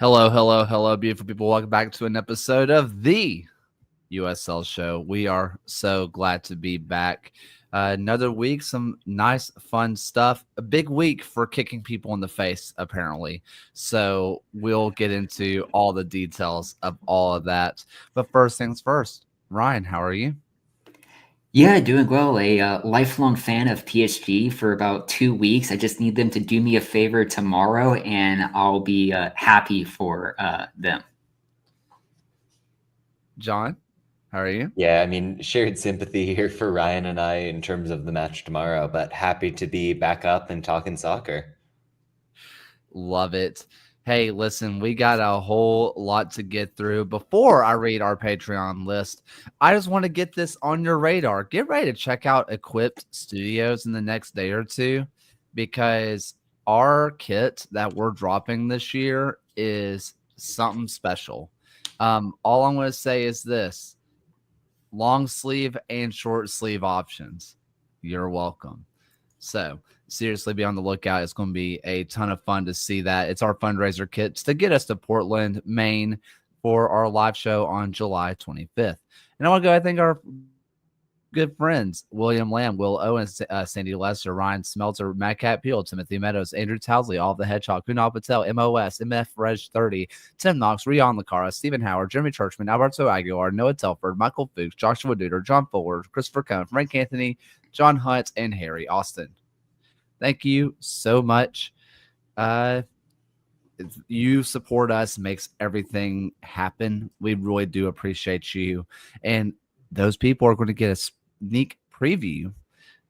Hello, hello, hello, beautiful people. Welcome back to an episode of the USL Show. We are so glad to be back. Another week, some nice, fun stuff. A big week for kicking people in the face, apparently. So we'll get into all the details of all of that. But first things first, Ryan, how are you? Yeah, doing well. A lifelong fan of PSG for about 2 weeks. I just need them to do me a favor tomorrow, and I'll be happy for them. John, how are you? Yeah, I mean, shared sympathy here for Ryan and I in terms of the match tomorrow, but happy to be back up and talking soccer. Love it. Hey, listen, we got a whole lot to get through. Before I read our Patreon list, I just want to get this on your radar. Get ready to check out Equipped Studios in the next day or two because our kit that we're dropping this year is something special. All I'm going to say is this: long sleeve and short sleeve options. You're welcome. So seriously, be on the lookout. It's going to be a ton of fun to see that. It's our fundraiser kits to get us to Portland, Maine for our live show on July 25th. And I want to go, I think, our good friends, William Lamb, Will Owens, Sandy Lester, Ryan Smelter, Matt Cat Peel, Timothy Meadows, Andrew Towsley, All the Hedgehog, Kunal Patel, MOS, MF Reg 30, Tim Knox, Rion Lacara, Stephen Howard, Jeremy Churchman, Alberto Aguilar, Noah Telford, Michael Fuchs, Joshua Duder, John Fuller, Christopher Cohn, Frank Anthony, John Hunt, and Harry Austin. Thank you so much. You support us, makes everything happen. We really do appreciate you. And those people are going to get a sneak preview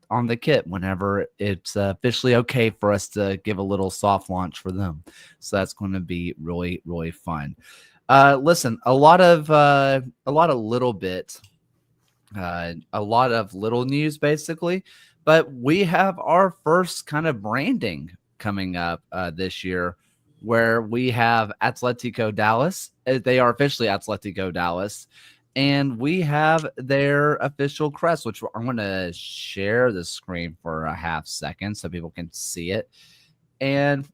on the kit whenever it's officially okay for us to give a little soft launch for them. So that's going to be really, really fun. Listen, a lot of little bit, a lot of little news basically, but we have our first kind of branding coming up this year where we have Atletico Dallas. They are officially Atletico Dallas. And we have their official crest, which I'm going to share the screen for a half second so people can see it. And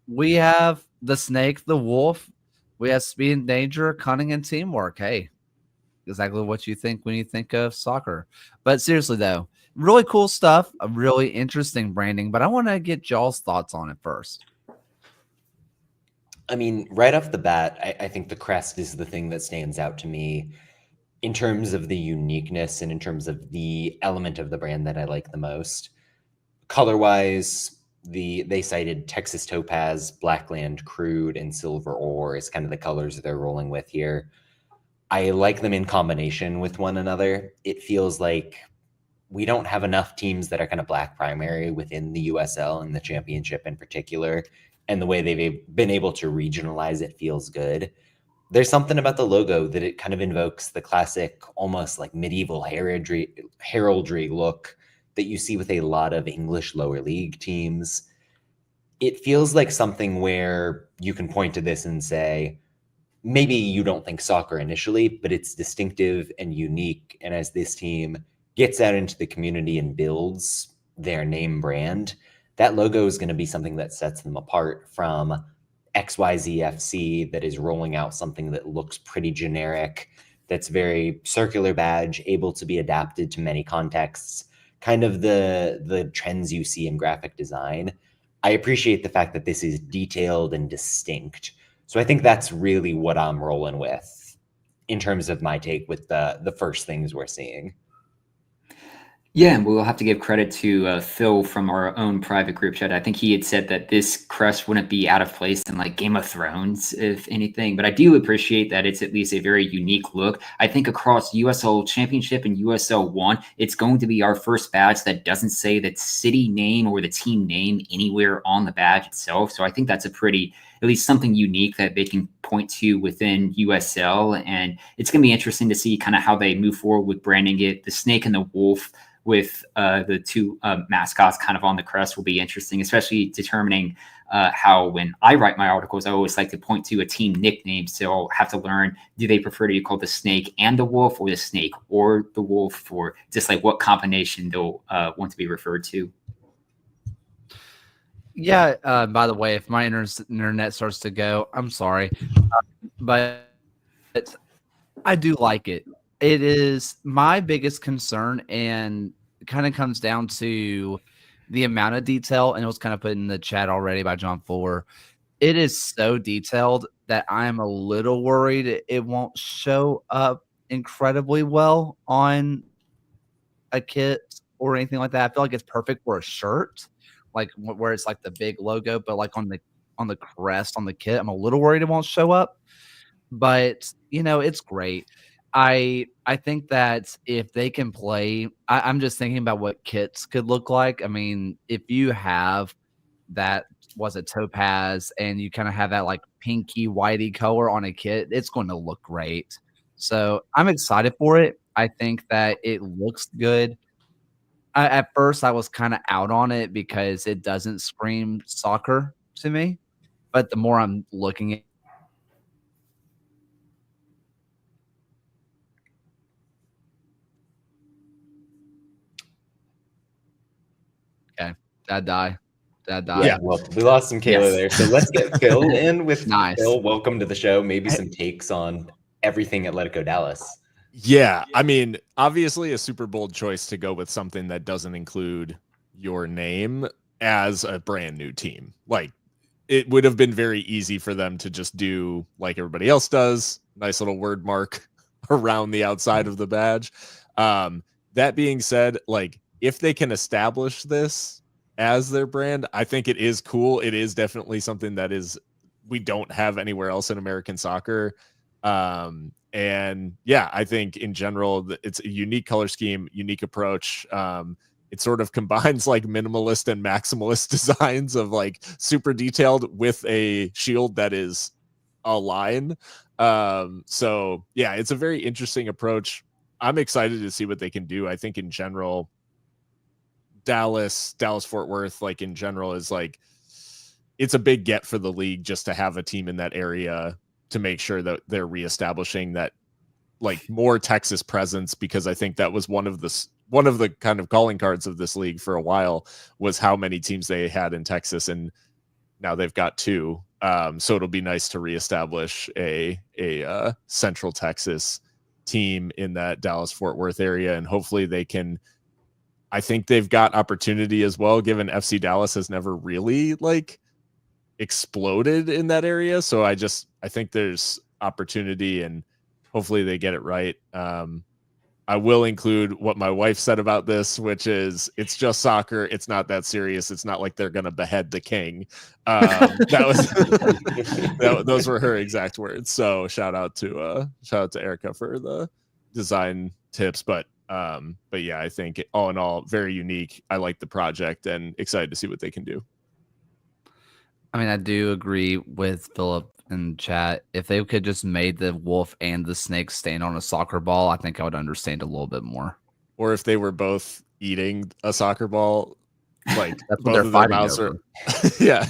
we have the snake, the wolf. We have speed and danger, cunning and teamwork. Hey, exactly what you think when you think of soccer. But seriously, though, really cool stuff, a really interesting branding. But I want to get y'all's thoughts on it first. I mean, right off the bat, I think the crest is the thing that stands out to me in terms of the uniqueness and in terms of the element of the brand that I like the most. Color-wise, they cited Texas Topaz, Blackland Crude, and Silver Ore as kind of the colors they're rolling with here. I like them in combination with one another. It feels like we don't have enough teams that are kind of black primary within the USL and the championship in particular. And the way they've been able to regionalize it feels good. There's something about the logo that it kind of invokes the classic, almost like medieval heraldry look that you see with a lot of English lower league teams. It feels like something where you can point to this and say, maybe you don't think soccer initially, but it's distinctive and unique. And as this team gets out into the community and builds their name brand, that logo is going to be something that sets them apart from XYZFC that is rolling out something that looks pretty generic, that's very circular badge, able to be adapted to many contexts, kind of the trends you see in graphic design. I appreciate the fact that this is detailed and distinct. So I think that's really what I'm rolling with in terms of my take with the first things we're seeing. Yeah, and we'll have to give credit to Phil from our own private group chat. I think he had said that this crest wouldn't be out of place in like Game of Thrones, if anything. But I do appreciate that it's at least a very unique look. I think across USL Championship and USL 1, it's going to be our first badge that doesn't say the city name or the team name anywhere on the badge itself. So I think that's a pretty, at least something unique that they can point to within USL. And it's going to be interesting to see kind of how they move forward with branding it. The snake and the wolf with the two mascots kind of on the crest will be interesting, especially determining how when I write my articles, I always like to point to a team nickname. So I'll have to learn, do they prefer to be called the snake and the wolf or the snake or the wolf, or just like what combination they'll want to be referred to? Yeah. By the way, if my internet starts to go, I'm sorry, but I do like it. It is my biggest concern, and it kind of comes down to the amount of detail. And it was kind of put in the chat already by John Fuller. It is so detailed that I'm a little worried it won't show up incredibly well on a kit or anything like that. I feel like it's perfect for a shirt, like where it's like the big logo, but like on the crest on the kit, I'm a little worried it won't show up. But it's great. I think that if they can play, I'm just thinking about what kits could look like. I mean, if you have that was a topaz and you kind of have that like pinky whitey color on a kit, it's going to look great. So I'm excited for it. I think that it looks good. At first, I was kind of out on it because it doesn't scream soccer to me. But the more I'm looking at okay, dad die. Dad die. Yeah, well, we lost some Kayla there. So let's get Phil in with Nice. Phil. Welcome to the show. Maybe some takes on everything at Let It Go Dallas. Yeah, I mean, obviously a super bold choice to go with something that doesn't include your name as a brand new team. Like, it would have been very easy for them to just do like everybody else does, nice little word mark around the outside of the badge. That being said, like, if they can establish this as their brand, I think it is cool. It is definitely something that we don't have anywhere else in American soccer. And yeah, I think in general, it's a unique color scheme, unique approach. It sort of combines like minimalist and maximalist designs of like super detailed with a shield that is a line. So yeah, it's a very interesting approach. I'm excited to see what they can do. I think in general, Dallas Fort Worth, like in general, is like, it's a big get for the league just to have a team in that area to make sure that they're reestablishing that like more Texas presence, because I think that was one of the kind of calling cards of this league for a while was how many teams they had in Texas, and now they've got two. So it'll be nice to reestablish a Central Texas team in that Dallas Fort Worth area, and hopefully they can. I think they've got opportunity as well, given FC Dallas has never really like exploded in that area. So I think there's opportunity, and hopefully they get it right. I will include what my wife said about this, which is it's just soccer. It's not that serious. It's not like they're going to behead the king. Those were her exact words. So shout out to Erica for the design tips. But yeah, I think all in all, very unique. I like the project and excited to see what they can do. I mean, I do agree with Philip in chat. If they could just made the wolf and the snake stand on a soccer ball, I think I would understand a little bit more. Or if they were both eating a soccer ball, like that's both of their mouths are. Yeah.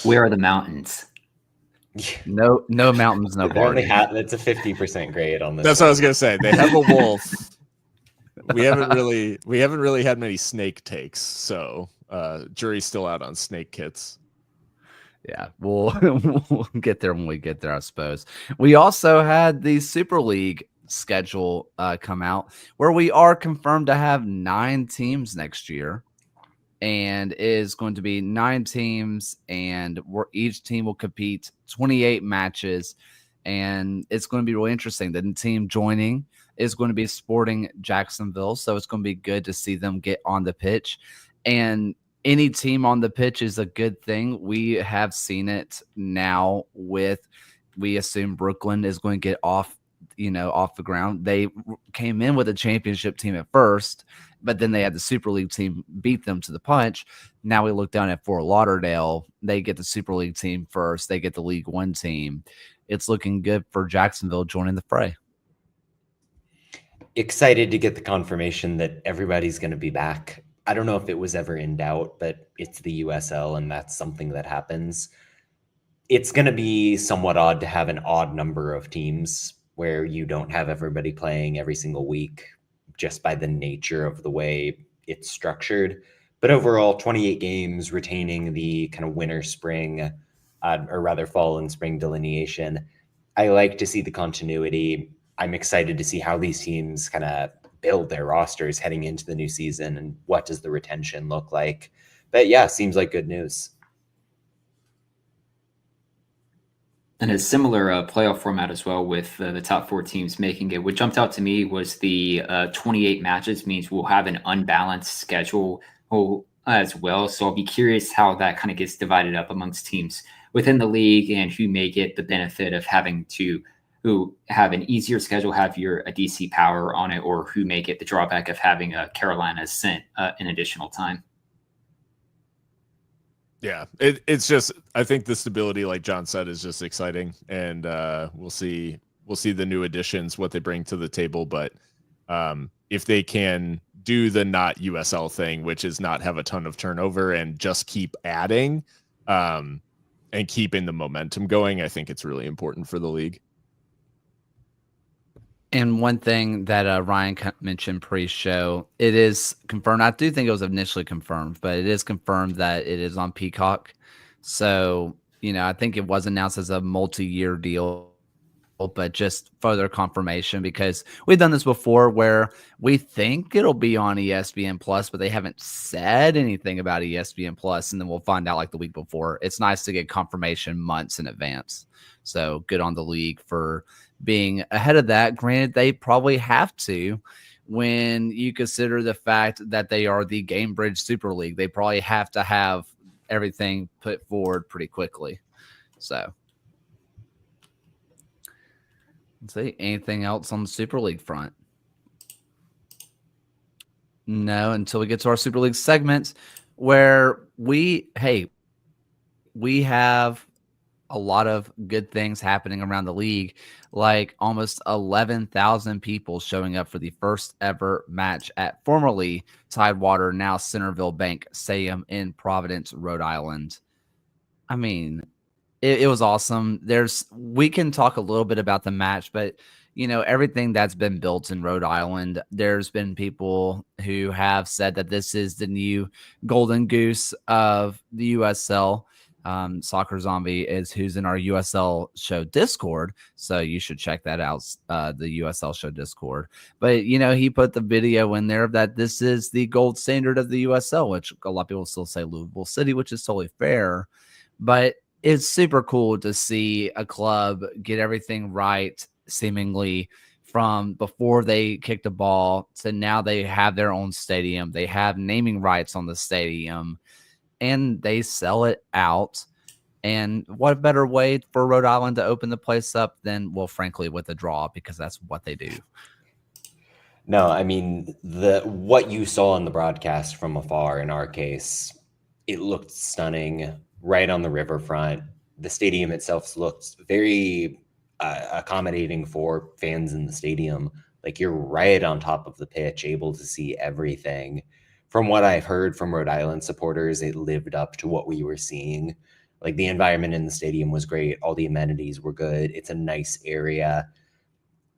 Where are the mountains? No mountains, no party. That's a 50% grade on this. That's what I was gonna say. They have a wolf. We haven't really had many snake takes, so jury's still out on snake kits. Yeah, we'll get there when we get there, I suppose. We also had the Super League schedule come out, where we are confirmed to have 9 teams next year, and it is going to be 9 teams, and each team will compete 28 matches, and it's going to be really interesting. The team joining is going to be Sporting Jacksonville, so it's going to be good to see them get on the pitch. And any team on the pitch is a good thing. We have seen it now we assume Brooklyn is going to get off the ground. They came in with a championship team at first, but then they had the Super League team beat them to the punch. Now we look down at Fort Lauderdale. They get the Super League team first. They get the League One team. It's looking good for Jacksonville joining the fray. Excited to get the confirmation that everybody's going to be back. I don't know if it was ever in doubt, but it's the USL, and that's something that happens. It's going to be somewhat odd to have an odd number of teams where you don't have everybody playing every single week just by the nature of the way it's structured. But overall, 28 games, retaining the kind of winter spring, or rather fall and spring delineation. I like to see the continuity. I'm excited to see how these teams kind of build their rosters heading into the new season and what does the retention look like. But yeah, seems like good news. And a similar playoff format as well, with the top 4 teams making it. What jumped out to me was the 28 matches means we'll have an unbalanced schedule as well. So I'll be curious how that kind of gets divided up amongst teams within the league and who may get the benefit of having to who have an easier schedule, have a DC power on it, or who may get the drawback of having a Carolina sent an additional time. Yeah, it's just, I think the stability, like John said, is just exciting, and we'll see the new additions, what they bring to the table. But if they can do the not USL thing, which is not have a ton of turnover and just keep adding and keeping the momentum going, I think it's really important for the league. And one thing that Ryan mentioned pre-show, it is confirmed. I do think it was initially confirmed, but it is confirmed that it is on Peacock. So, I think it was announced as a multi-year deal, but just further confirmation, because we've done this before where we think it'll be on ESPN Plus, but they haven't said anything about ESPN Plus, and then we'll find out like the week before. It's nice to get confirmation months in advance. So good on the league for being ahead of that. Granted, they probably have to when you consider the fact that they are the GameBridge Super League. They probably have to have everything put forward pretty quickly. So let's see, anything else on the Super League front? No, until we get to our Super League segment, where we have a lot of good things happening around the league, like almost 11,000 people showing up for the first ever match at formerly Tidewater, now Centerville Bank Stadium in Providence, Rhode Island. I mean, it was awesome. We can talk a little bit about the match, but everything that's been built in Rhode Island, there's been people who have said that this is the new golden goose of the USL. Soccer Zombie is who's in our USL show Discord, so you should check that out, the USL show Discord. But he put the video in there that this is the gold standard of the USL, which a lot of people still say Louisville City, which is totally fair. But it's super cool to see a club get everything right, seemingly from before they kicked the ball to now they have their own stadium. They have naming rights on the stadium, and they sell it out. And what better way for Rhode Island to open the place up than, well, frankly, with a draw, because that's what they do. No, I mean, what you saw on the broadcast from afar, in our case, it looked stunning right on the riverfront. The stadium itself looked very accommodating for fans in the stadium. Like, you're right on top of the pitch, able to see everything. From what I've heard from Rhode Island supporters, it lived up to what we were seeing. Like, the environment in the stadium was great. All the amenities were good. It's a nice area.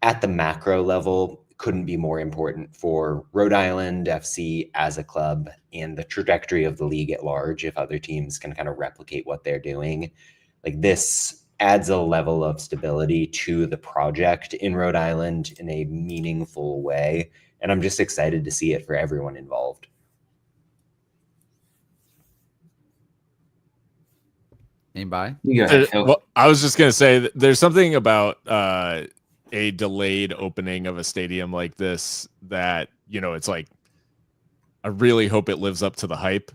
At the macro level, couldn't be more important for Rhode Island FC as a club and the trajectory of the league at large. If other teams can kind of replicate what they're doing, like, this adds a level of stability to the project in Rhode Island in a meaningful way. And I'm just excited to see it for everyone involved. Anybody? Well, I was just gonna say that there's something about a delayed opening of a stadium like this that it's like, I really hope it lives up to the hype,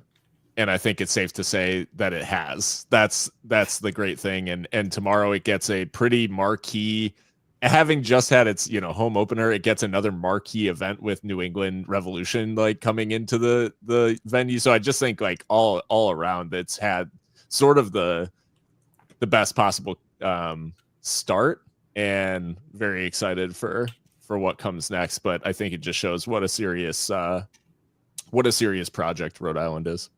and I think it's safe to say that it has. That's the great thing, and tomorrow it gets a pretty marquee. Having just had its home opener, it gets another marquee event with New England Revolution like coming into the venue. So I just think like all around it's had sort of the best possible start, and very excited for what comes next. But I think it just shows what a serious project Rhode Island is.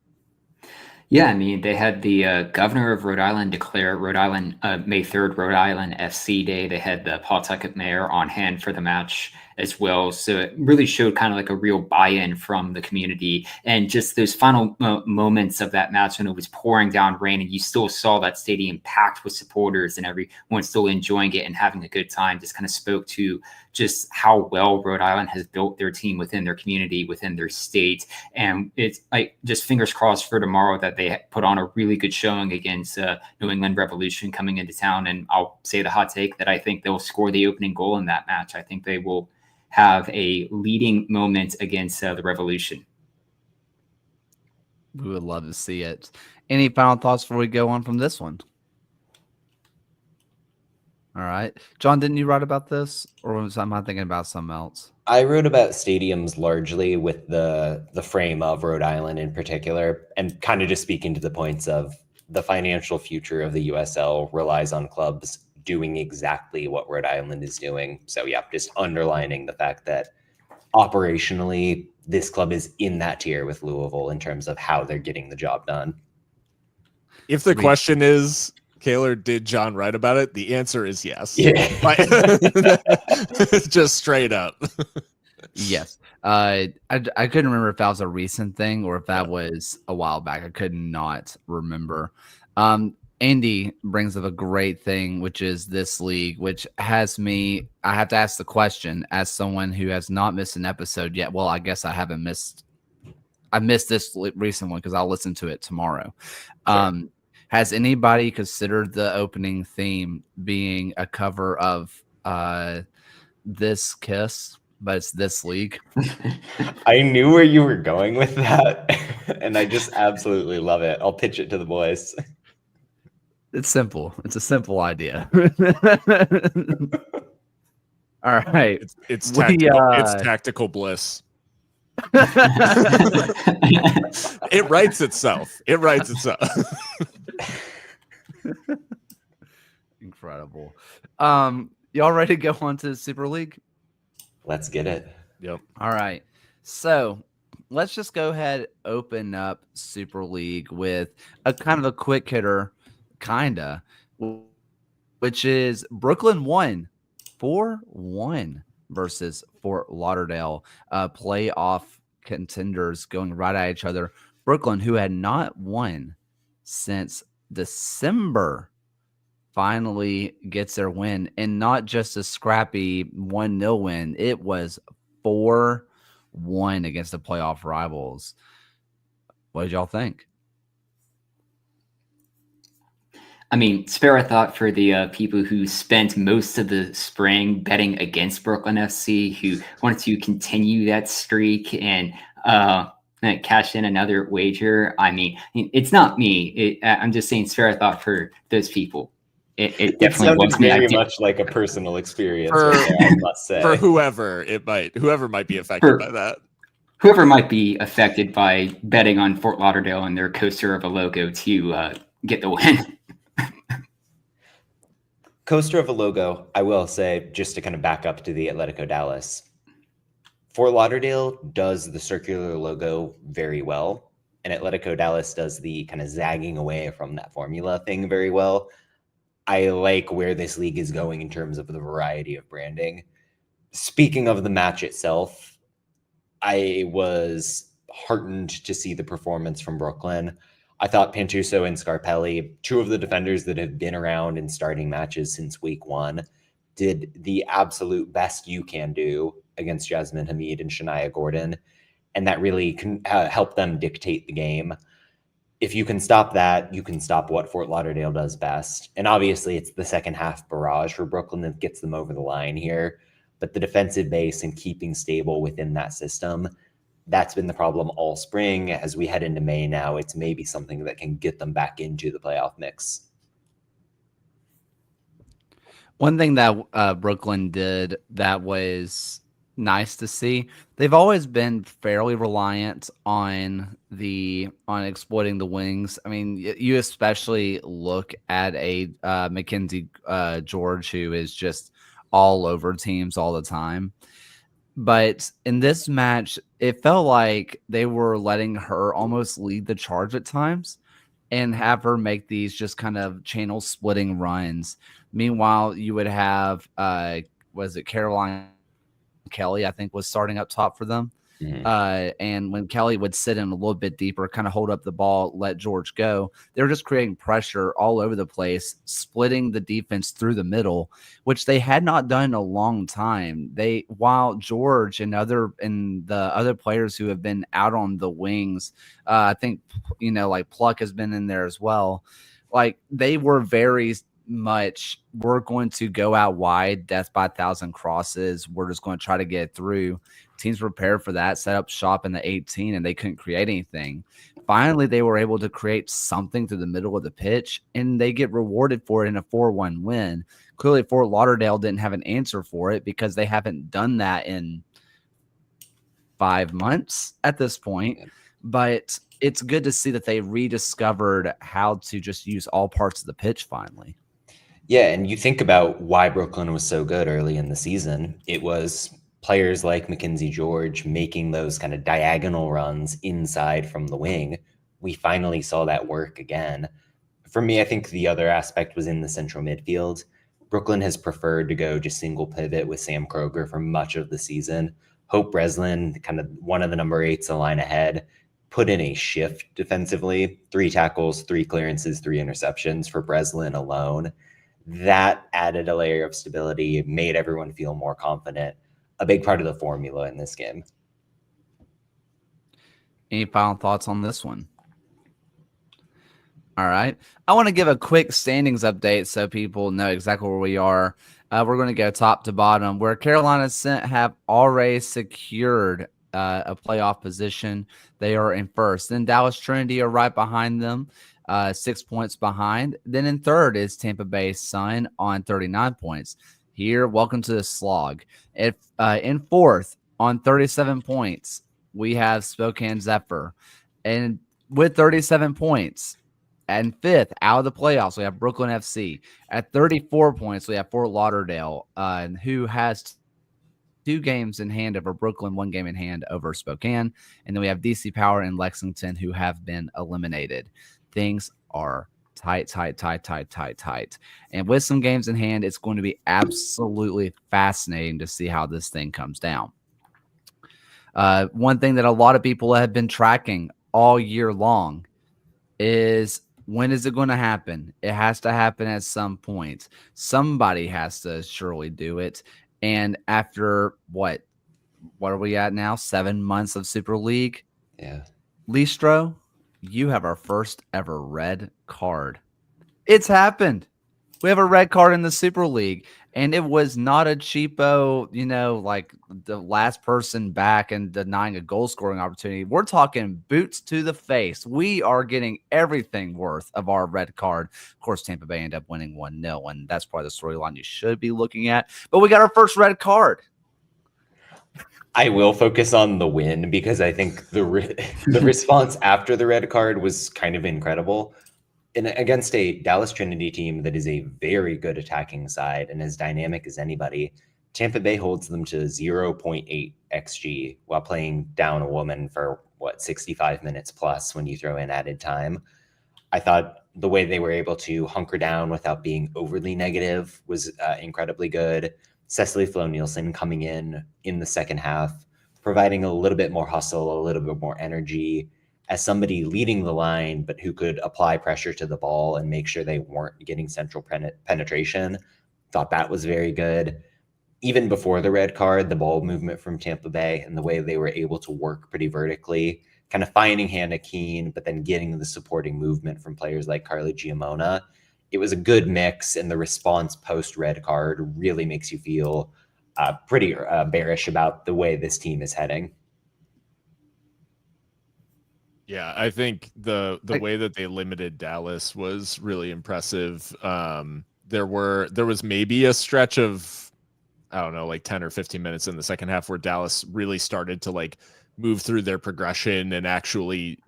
Yeah, I mean, they had the governor of Rhode Island declare Rhode Island May 3rd, Rhode Island FC Day. They had the Pawtucket mayor on hand for the match. as well. So it really showed kind of like a real buy-in from the community. And just those final moments of that match when it was pouring down rain and you still saw that stadium packed with supporters and everyone still enjoying it and having a good time just kind of spoke to just how well Rhode Island has built their team within their community, within their state. And it's like just fingers crossed for tomorrow that they put on a really good showing against New England Revolution coming into town. And I'll say the hot take that I think they'll score the opening goal in that match. I think they will have a leading moment against the Revolution. We would love to see it. Any final thoughts before we go on from this one? All right. John, didn't you write about this? Or am I thinking about something else? I wrote about stadiums largely with the frame of Rhode Island in particular, and kind of just speaking to the points of the financial future of the USL relies on clubs doing exactly what Rhode Island is doing. So yeah, just underlining the fact that operationally, this club is in that tier with Louisville in terms of how they're getting the job done. If the question is, Kaylor, did John write about it? The answer is yes. Yeah. Just straight up. Yes. I couldn't remember if that was a recent thing or if that was a while back. I could not remember. Andy brings up a great thing, which is this league, which has me, I have to ask the question as someone who has not missed an episode yet. Well, I guess I missed this recent one because I'll listen to it tomorrow. Sure. Has anybody considered the opening theme being a cover of This Kiss, but it's This League? I knew where you were going with that, and I just absolutely love it. I'll pitch it to the boys. It's simple. It's a simple idea. All right. It's tactical, it's tactical bliss. It writes itself. It writes itself. Incredible. Y'all ready to go on to the Super League? Let's get it. Yep. All right. So let's just go ahead, open up Super League with a kind of a quick hitter, which is Brooklyn won 4-1 versus Fort Lauderdale, playoff contenders going right at each other. Brooklyn, who had not won since December, finally gets their win, and not just a scrappy 1-0 win. It was 4-1 against the playoff rivals. What did y'all think? I mean, spare a thought for the people who spent most of the spring betting against Brooklyn FC, who wanted to continue that streak and cash in another wager. I mean, it's not me. I'm just saying spare a thought for those people. It definitely was me. Very much like a personal experience, right there, I must say. For whoever might be affected by that. Whoever might be affected by betting on Fort Lauderdale and their coaster of a logo to get the win. Coaster of a logo, I will say, just to kind of back up to the Atletico Dallas, Fort Lauderdale does the circular logo very well, and Atletico Dallas does the kind of zagging away from that formula thing very well. I like where this league is going in terms of the variety of branding. Speaking of the match itself, I was heartened to see the performance from Brooklyn. I thought Pantuso and Scarpelli, two of the defenders that have been around in starting matches since week one, did the absolute best you can do against Jasmine Hamid and Shania Gordon. And that really can help them dictate the game. If you can stop that, you can stop what Fort Lauderdale does best. And obviously it's the second half barrage for Brooklyn that gets them over the line here. But the defensive base and keeping stable within that system, that's been the problem all spring. As we head into May now, it's maybe something that can get them back into the playoff mix. One thing that Brooklyn did that was nice to see, they've always been fairly reliant on exploiting the wings. I mean, you especially look at a Mackenzie George, who is just all over teams all the time. But in this match, it felt like they were letting her almost lead the charge at times and have her make these just kind of channel splitting runs. Meanwhile, you would have, Caroline Kelly, I think, was starting up top for them. And when Kelly would sit in a little bit deeper, kind of hold up the ball, let George go, they were just creating pressure all over the place, splitting the defense through the middle, which they had not done in a long time. While George and the other players who have been out on the wings, I think, like Pluck has been in there as well. Like, they were very much, we're going to go out wide, death by 1,000 crosses. We're just going to try to get through. Teams prepared for that, set up shop in the 18, and they couldn't create anything. Finally, they were able to create something through the middle of the pitch, and they get rewarded for it in a 4-1 win. Clearly, Fort Lauderdale didn't have an answer for it because they haven't done that in 5 months at this point. But it's good to see that they rediscovered how to just use all parts of the pitch finally. Yeah, and you think about why Brooklyn was so good early in the season. It was players like Mackenzie George making those kind of diagonal runs inside from the wing. We finally saw that work again. For me, I think the other aspect was in the central midfield. Brooklyn has preferred to go just single pivot with Sam Kroger for much of the season. Hope Breslin, kind of one of the number 8s, a line ahead, put in a shift defensively. 3 tackles, 3 clearances, 3 interceptions for Breslin alone. That added a layer of stability, made everyone feel more confident. A big part of the formula in this game. Any final thoughts on this one? All right. I want to give a quick standings update so people know exactly where we are. We're going to go top to bottom, where Carolina have already secured a playoff position. They are in first. Then Dallas Trinity are right behind them, 6 points behind. Then in third is Tampa Bay Sun on 39 points. Here, welcome to the slog. In fourth on 37 points, we have Spokane Zephyr. And with 37 points, and fifth out of the playoffs, we have Brooklyn FC. At 34 points, we have Fort Lauderdale, who has 2 games in hand over Brooklyn, 1 game in hand over Spokane. And then we have DC Power and Lexington, who have been eliminated. Things are tight. And with some games in hand, it's going to be absolutely fascinating to see how this thing comes down. One thing that a lot of people have been tracking all year long is, when is it going to happen? It has to happen at some point. Somebody has to surely do it. And after what are we at now? 7 months of Super League? Yeah. Listro, you have our first ever red card. It's happened. We have a red card in the Super League, and it was not a cheapo, like the last person back and denying a goal scoring opportunity. We're talking boots to the face. We are getting everything worth of our red card. Of course, Tampa Bay ended up winning 1-0, and that's probably the storyline you should be looking at. But we got our first red card. I will focus on the win because I think the response after the red card was kind of incredible. And against a Dallas Trinity team that is a very good attacking side and as dynamic as anybody, Tampa Bay holds them to 0.8 XG while playing down a woman for 65 minutes plus when you throw in added time. I thought the way they were able to hunker down without being overly negative was incredibly good. Cecily Flo-Nielsen coming in the second half, providing a little bit more hustle, a little bit more energy, as somebody leading the line, but who could apply pressure to the ball and make sure they weren't getting central penetration. Thought that was very good. Even before the red card, the ball movement from Tampa Bay and the way they were able to work pretty vertically, kind of finding Hannah Keene, but then getting the supporting movement from players like Carly Giamona. It was a good mix, and the response post-red card really makes you feel pretty bearish about the way this team is heading. Yeah, I think the way that they limited Dallas was really impressive. There was maybe a stretch of, I don't know, like 10 or 15 minutes in the second half where Dallas really started to move through their progression and actually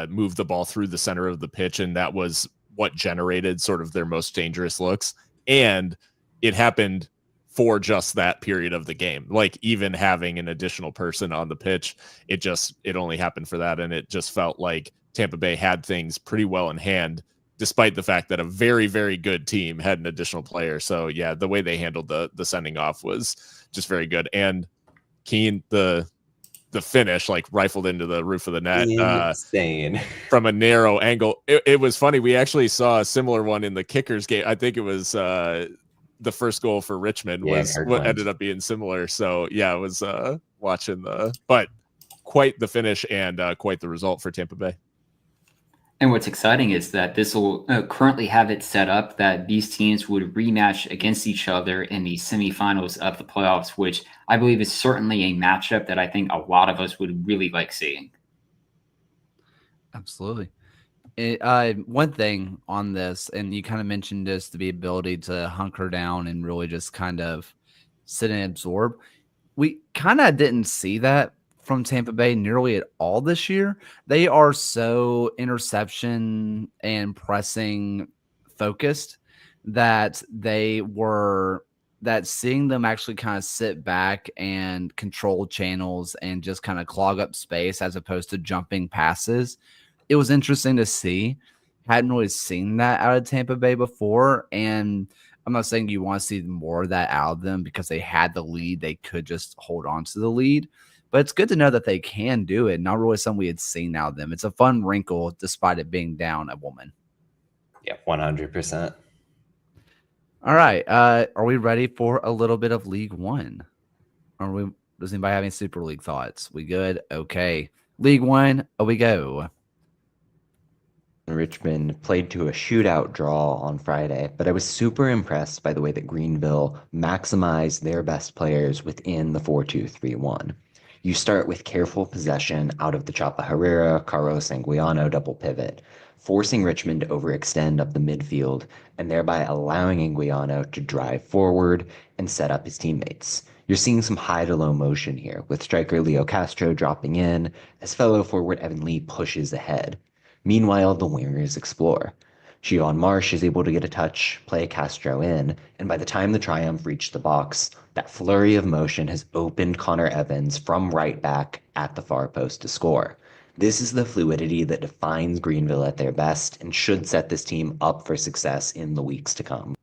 move the ball through the center of the pitch, and that was what generated sort of their most dangerous looks. And it happened for just that period of the game. Like, even having an additional person on the pitch, it only happened for that. And it just felt like Tampa Bay had things pretty well in hand, despite the fact that a very, very good team had an additional player. So yeah, the way they handled the sending off was just very good. And Keane, the finish, like rifled into the roof of the net. Insane. From a narrow angle. It was funny. We actually saw a similar one in the Kickers game. I think it was the first goal for Richmond was what ended up being similar. So yeah, it was watching but quite the finish and quite the result for Tampa Bay. And what's exciting is that this will currently have it set up that these teams would rematch against each other in the semifinals of the playoffs, which I believe is certainly a matchup that I think a lot of us would really like seeing. Absolutely. One thing on this, and you kind of mentioned this, the ability to hunker down and really just kind of sit and absorb. We kind of didn't see that from Tampa Bay nearly at all this year. They are so interception and pressing focused that seeing them actually kind of sit back and control channels and just kind of clog up space as opposed to jumping passes. It was interesting to see. Hadn't really seen that out of Tampa Bay before. And I'm not saying you want to see more of that out of them because they had the lead. They could just hold on to the lead. But it's good to know that they can do it. Not really something we had seen out of them. It's a fun wrinkle despite it being down a woman. Yeah, 100%. All right. Are we ready for a little bit of League One? Does anybody have any Super League thoughts? We good? Okay. League One, we go. Richmond played to a shootout draw on Friday, but I was super impressed by the way that Greenville maximized their best players within the 4-2-3-1. You start with careful possession out of the Chapa Herrera, Carlos Anguiano double pivot, forcing Richmond to overextend up the midfield and thereby allowing Anguiano to drive forward and set up his teammates. You're seeing some high to low motion here, with striker Leo Castro dropping in as fellow forward Evan Lee pushes ahead. Meanwhile, the wingers explore. Siobhan Marsh is able to get a touch, play Castro in, and by the time the Triumph reached the box, that flurry of motion has opened Connor Evans from right back at the far post to score. This is the fluidity that defines Greenville at their best and should set this team up for success in the weeks to come.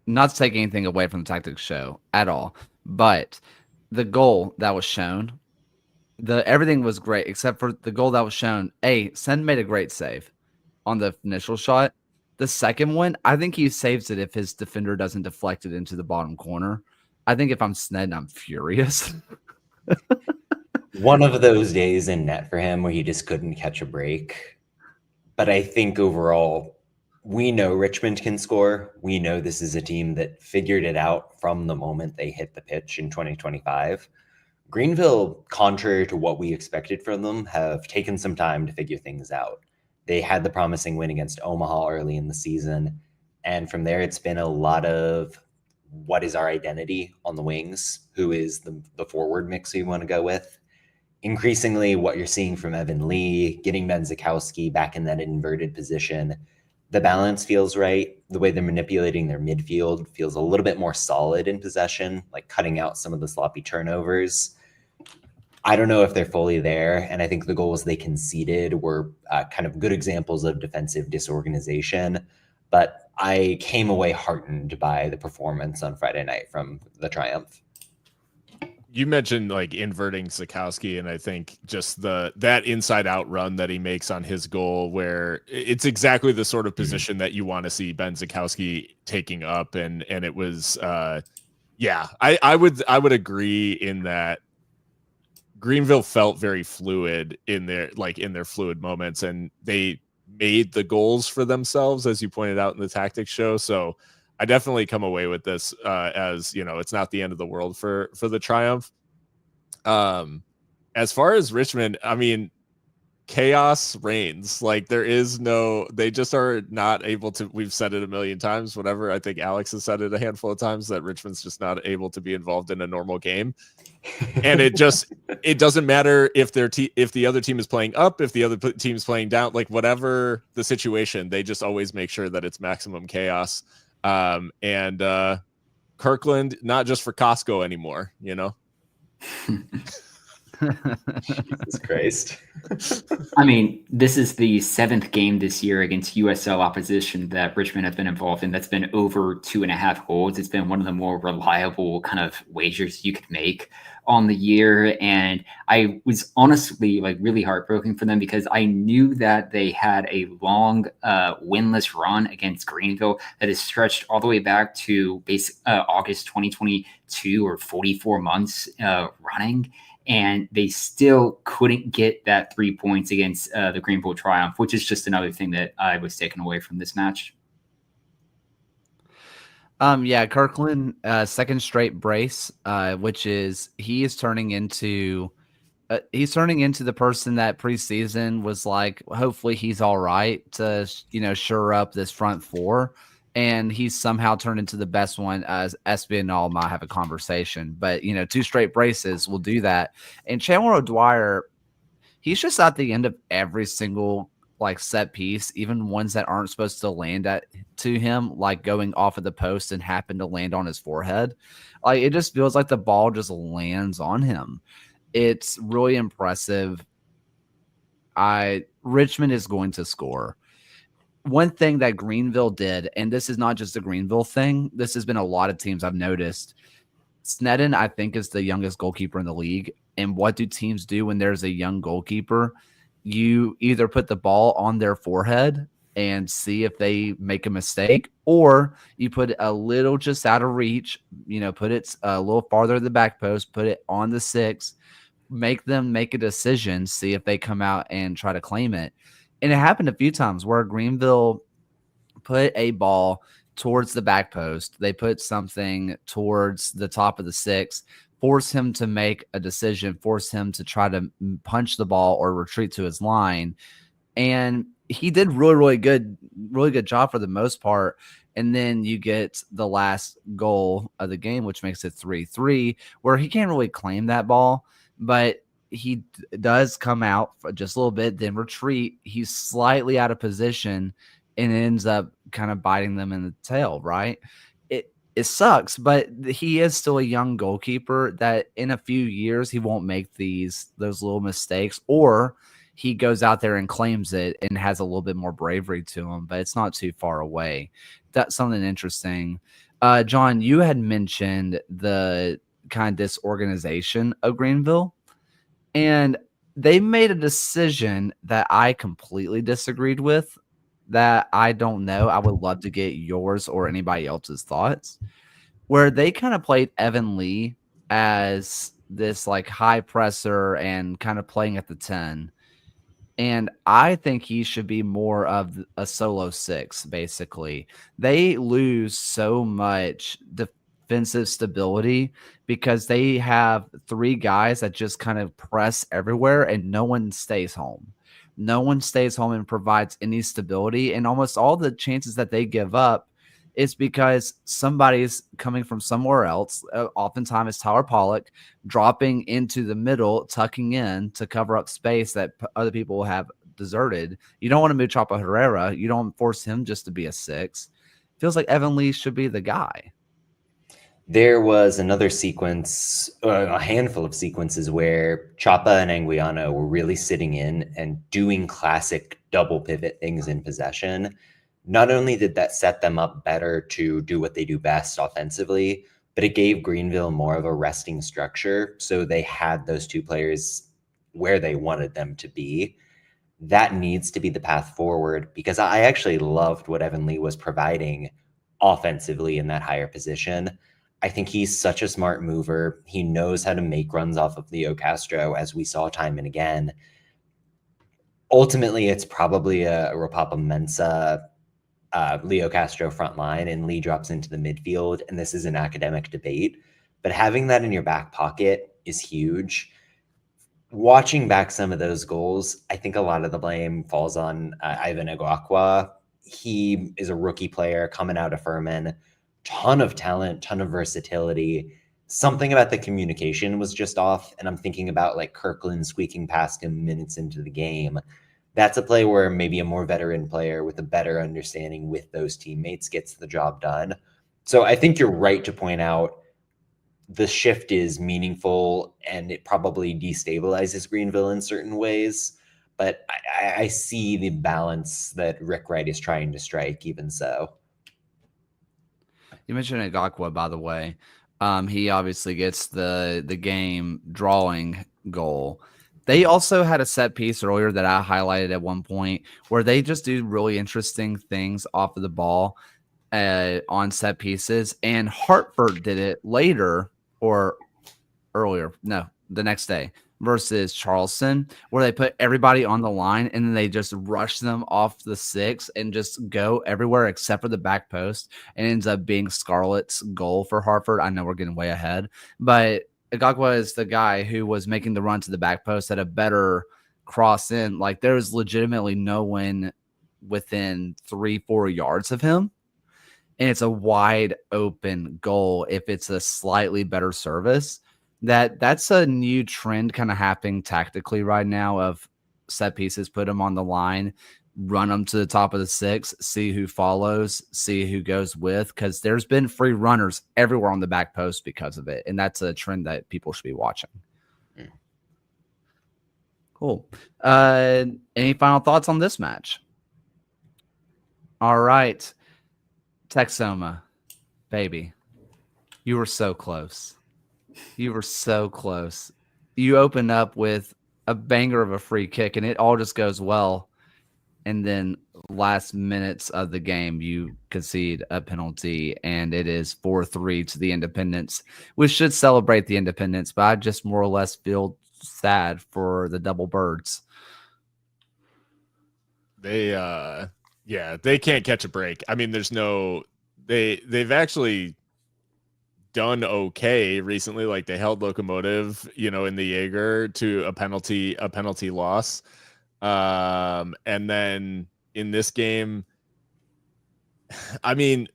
Not to take anything away from the tactics show at all, but the goal that was shown, everything was great except for the goal that was shown. Sen made a great save on the initial shot. The second one, I think he saves it if his defender doesn't deflect it into the bottom corner. I think if I'm Sned, I'm furious. One of those days in net for him where he just couldn't catch a break. But I think overall, we know Richmond can score. We know this is a team that figured it out from the moment they hit the pitch in 2025. Greenville, contrary to what we expected from them, have taken some time to figure things out. They had the promising win against Omaha early in the season. And from there, it's been a lot of what is our identity on the wings? Who is the forward mix we want to go with? Increasingly, what you're seeing from Evan Lee, getting Benzikowski back in that inverted position, the balance feels right. The way they're manipulating their midfield feels a little bit more solid in possession, like cutting out some of the sloppy turnovers. I don't know if they're fully there, and I think the goals they conceded were kind of good examples of defensive disorganization, but I came away heartened by the performance on Friday night from the Triumph. You mentioned like inverting Sikowski, and I think just that inside out run that he makes on his goal, where it's exactly the sort of position that you want to see Ben Sikowski taking up, and it was I would agree in that Greenville felt very fluid in their fluid moments, and they made the goals for themselves, as you pointed out in the tactics show. So I definitely come away with this as, it's not the end of the world for the Triumph. As far as Richmond, I mean, chaos reigns. Like they just are not able to. We've said it a million times, whatever. I think Alex has said it a handful of times that Richmond's just not able to be involved in a normal game. And it doesn't matter if if the other team is playing up, if the other team is playing down, like whatever the situation, they just always make sure that it's maximum chaos. And Kirkland, not just for Costco anymore, Jesus Christ. I mean, this is the 7th game this year against USL opposition that Richmond have been involved in. That's been over 2.5 goals. It's been one of the more reliable kind of wagers you could make on the year. And I was honestly like really heartbroken for them because I knew that they had a long winless run against Greenville that is stretched all the way back to August 2022, or 44 months running. And they still couldn't get that 3 points against the Greenville Triumph, which is just another thing that I was taken away from this match. Yeah, Kirkland, second straight brace, which is he is turning into the person that preseason was like, hopefully he's all right to, shore up this front four. And he's somehow turned into the best one, as Espinal might have a conversation. But, 2 straight braces will do that. And Chandler O'Dwyer, he's just at the end of every single set piece, even ones that aren't supposed to land to him, like going off of the post and happen to land on his forehead. Like, it just feels like the ball just lands on him. It's really impressive. Richmond is going to score. One thing that Greenville did, and this is not just a Greenville thing, this has been a lot of teams I've noticed. Sneddon, I think, is the youngest goalkeeper in the league. And what do teams do when there's a young goalkeeper? You either put the ball on their forehead and see if they make a mistake, or you put it a little just out of reach, put it a little farther to the back post, put it on the 6, make them make a decision, see if they come out and try to claim it. And it happened a few times where Greenville put a ball towards the back post. They put something towards the top of the 6, force him to make a decision, force him to try to punch the ball or retreat to his line. And he did really good job for the most part. And then you get the last goal of the game, which makes it 3-3, where he can't really claim that ball, but he does come out for just a little bit, then retreat. He's slightly out of position and ends up kind of biting them in the tail, right? It sucks, but he is still a young goalkeeper that in a few years he won't make those little mistakes, or he goes out there and claims it and has a little bit more bravery to him, but it's not too far away. That's something interesting. John, you had mentioned the kind of disorganization of Greenville. And they made a decision that I completely disagreed with, that I don't know. I would love to get yours or anybody else's thoughts, where they kind of played Evan Lee as this high presser and kind of playing at the 10. And I think he should be more of a solo 6, basically. They lose so much defensive stability because they have 3 guys that just kind of press everywhere and no one stays home. No one stays home and provides any stability. And almost all the chances that they give up is because somebody's coming from somewhere else. Oftentimes it's Tyler Pollock dropping into the middle, tucking in to cover up space that other people have deserted. You don't want to move Chapo Herrera. You don't force him just to be a 6. Feels like Evan Lee should be the guy. There was another sequence, a handful of sequences where Chapa and Anguiano were really sitting in and doing classic double pivot things in possession. Not only did that set them up better to do what they do best offensively, but it gave Greenville more of a resting structure. So they had those 2 players where they wanted them to be. That needs to be the path forward, because I actually loved what Evan Lee was providing offensively in that higher position. I think he's such a smart mover. He knows how to make runs off of Leo Castro, as we saw time and again. Ultimately, it's probably a Rapapa Mensah, Leo Castro front line, and Lee drops into the midfield, and this is an academic debate. But having that in your back pocket is huge. Watching back some of those goals, I think a lot of the blame falls on Ivan Aguakwa. He is a rookie player coming out of Furman. Ton of talent, ton of versatility. Something about the communication was just off. And I'm thinking about Kirkland squeaking past him minutes into the game. That's a play where maybe a more veteran player with a better understanding with those teammates gets the job done. So I think you're right to point out the shift is meaningful and it probably destabilizes Greenville in certain ways. But I see the balance that Rick Wright is trying to strike, even so. You mentioned Agakwa, by the way. He obviously gets the game drawing goal. They also had a set piece earlier that I highlighted at one point where they just do really interesting things off of the ball on set pieces. And Hartford did it later or earlier. No, the next day versus Charleston, where they put everybody on the line and then they just rush them off the 6 and just go everywhere except for the back post. And ends up being Scarlett's goal for Hartford. I know we're getting way ahead, but Agakwa is the guy who was making the run to the back post at a better cross in. Like there was legitimately no one within 3-4 yards of him. And it's a wide open goal if it's a slightly better service. That's a new trend kind of happening tactically right now of set pieces, put them on the line, run them to the top of the 6, see who follows, see who goes with, because there's been free runners everywhere on the back post because of it. And that's a trend that people should be watching. Cool. Any final thoughts on this match? All right. Texoma, baby, you were so close. You were so close. You open up with a banger of a free kick, and it all just goes well. And then last minutes of the game, you concede a penalty, and it is 4-3 to the Independents. We should celebrate the Independents, but I just more or less feel sad for the Double Birds. They they can't catch a break. I mean, they've actually done okay recently. Like they held Locomotive, in the Jaeger to a penalty loss. And then in this game, I mean,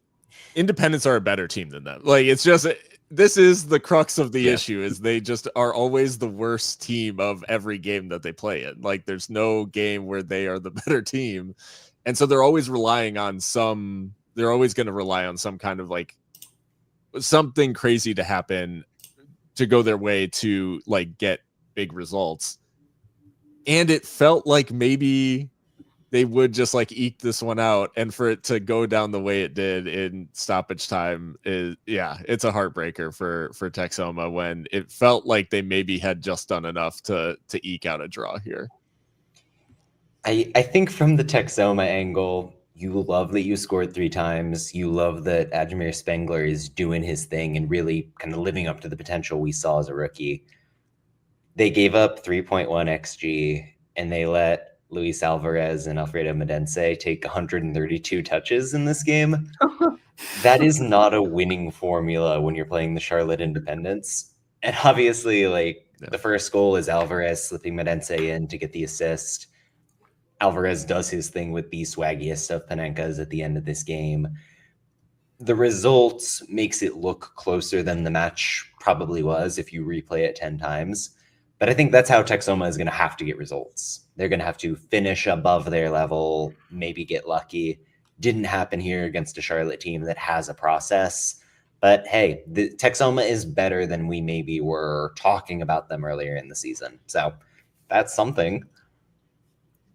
Independents are a better team than them. Like it's just, this is the crux of the issue is they just are always the worst team of every game that they play in. Like there's no game where they are the better team. And so they're always going to rely on some kind of like something crazy to happen to go their way to like get big results. And it felt like maybe they would just like eke this one out, and for it to go down the way it did in stoppage time it's a heartbreaker for Texoma when it felt like they maybe had just done enough to eke out a draw here. I think from the Texoma angle, you love that you scored 3 times. You love that Adjamir Spengler is doing his thing and really kind of living up to the potential we saw as a rookie. They gave up 3.1 XG, and they let Luis Alvarez and Alfredo Medense take 132 touches in this game. That is not a winning formula when you're playing the Charlotte Independents. And obviously, the first goal is Alvarez slipping Medense in to get the assist. Alvarez does his thing with the swaggiest of Panenkas at the end of this game. The results makes it look closer than the match probably was if you replay it 10 times. But I think that's how Texoma is going to have to get results. They're going to have to finish above their level, maybe get lucky. Didn't happen here against a Charlotte team that has a process. But hey, the Texoma is better than we maybe were talking about them earlier in the season. So that's something.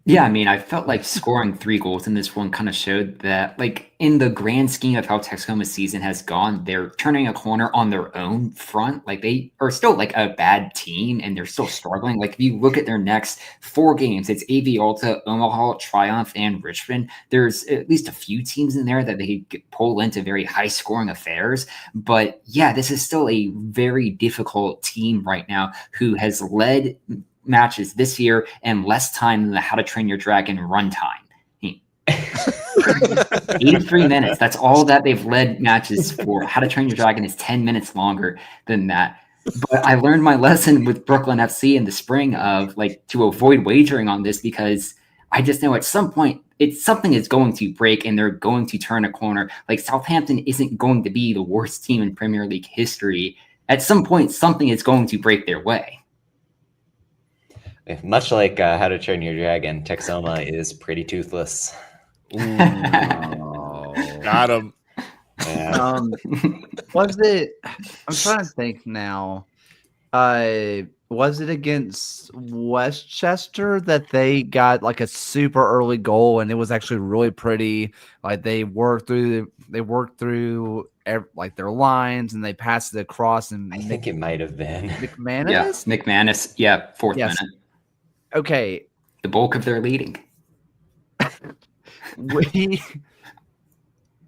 Yeah, I mean, I felt like scoring 3 goals in this one kind of showed that, like, in the grand scheme of how Texoma's season has gone, they're turning a corner on their own front. Like, they are still, like, a bad team, and they're still struggling. Like, if you look at their next 4 games, it's AV Alta, Omaha, Triumph, and Richmond. There's at least a few teams in there that they could pull into very high-scoring affairs. But, yeah, this is still a very difficult team right now who has led matches this year and less time than the How to Train Your Dragon runtime. 83 minutes. That's all that they've led matches for. How to Train Your Dragon is 10 minutes longer than that. But I learned my lesson with Brooklyn FC in the spring of to avoid wagering on this, because I just know at some point something is going to break and they're going to turn a corner. Like, Southampton isn't going to be the worst team in Premier League history. At some point, something is going to break their way. Much like How to Train Your Dragon, Texoma is pretty toothless. Got him. Yeah. Was it? I'm trying to think now. Was it against Westchester that they got like a super early goal and it was actually really pretty? Like they worked through like their lines and they passed it across and I think it might have been. McManus. Yeah, McManus. Yeah, fourth Yes. minute. Okay, The bulk of their leading. we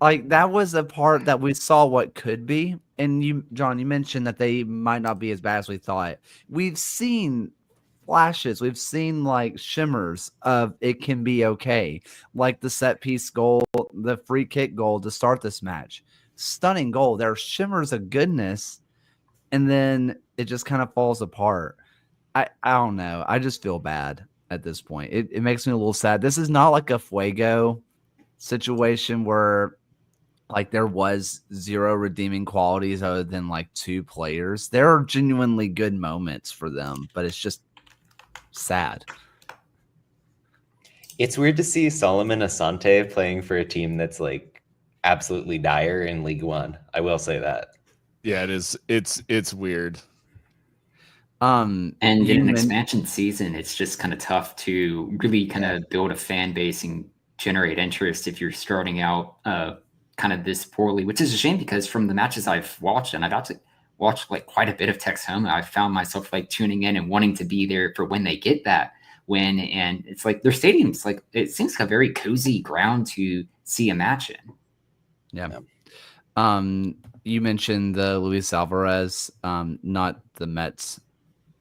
like that was a part that we saw what could be. And you, John, you mentioned that they might not be as bad as we thought. We've seen flashes, we've seen like shimmers of it can be okay, like the set piece goal, the free kick goal to start this match. Stunning goal. There are shimmers of goodness, and then it just kind of falls apart. I don't know. I just feel bad at this point. It makes me a little sad. This is not like a Fuego situation where like there was zero redeeming qualities other than like two players. There are genuinely good moments for them, but it's just sad. It's weird to see Solomon Asante playing for a team that's like absolutely dire in League One. I will say that. Yeah, it is. It's weird. And in you an men- expansion season, it's just kind of tough to really kind of build a fan base and generate interest if you're starting out kind of this poorly, which is a shame because from the matches I've watched, and I've actually watched like quite a bit of Tex Home, I found myself like tuning in and wanting to be there for when they get that win. And it's like their stadium's like, it seems like a very cozy ground to see a match in. Yeah. You mentioned the Luis Alvarez, not the Mets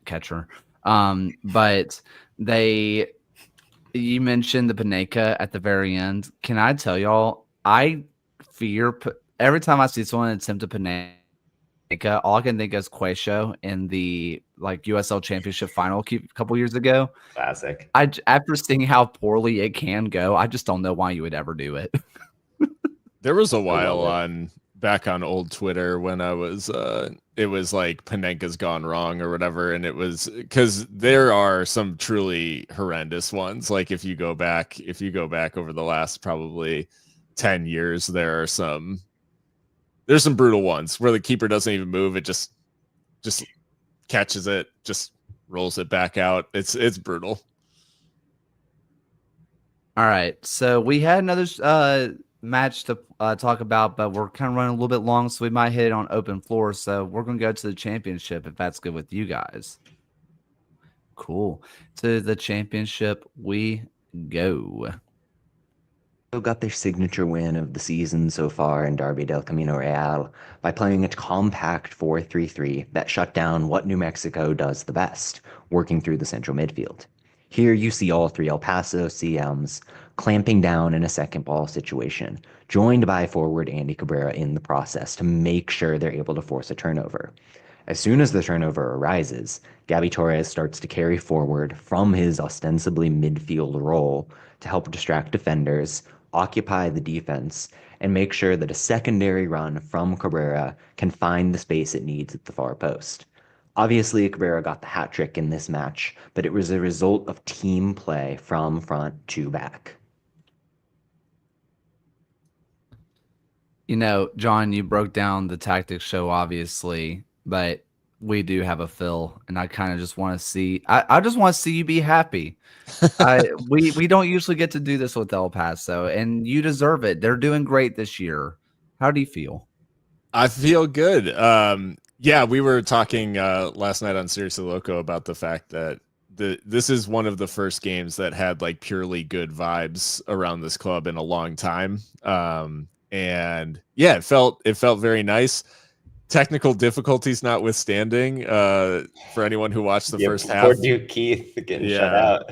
catcher, but you mentioned the Panenka at the very end. Can I tell y'all, I fear every time I see someone attempt a Panenka, all I can think is Cueto in the like USL Championship final a couple years ago. Classic. After seeing how poorly it can go, I just don't know why you would ever do it. There was a while back on old Twitter when I was it was like Panenka's gone wrong or whatever, and it was because there are some truly horrendous ones. Like if you go back over the last probably 10 years, there's some brutal ones where the keeper doesn't even move, it just catches it, just rolls it back out. It's brutal. All right, so we had another match to talk about, but we're kind of running a little bit long, so we might hit it on open floor. So we're going to go to the championship if that's good with you guys. Cool. To the championship we go. Got their signature win of the season so far in Derby del Camino Real by playing a compact 4-3-3 that shut down what New Mexico does the best, working through the central midfield. Here you see all three El Paso CMs clamping down in a second ball situation, joined by forward Andy Cabrera in the process to make sure they're able to force a turnover. As soon as the turnover arises, Gabby Torres starts to carry forward from his ostensibly midfield role to help distract defenders, occupy the defense, and make sure that a secondary run from Cabrera can find the space it needs at the far post. Obviously, Cabrera got the hat trick in this match, but it was a result of team play from front to back. You know, John, you broke down the tactics show, obviously, but we do have a Phil, and I kind of just want to see. I just want to see you be happy. We don't usually get to do this with El Paso, and you deserve it. They're doing great this year. How do you feel? I feel good. Yeah, we were talking last night on Seriously Loco about the fact that this is one of the first games that had like purely good vibes around this club in a long time. And yeah, it felt very nice. Technical difficulties notwithstanding, for anyone who watched the first half. Poor Duke Keith getting shut out.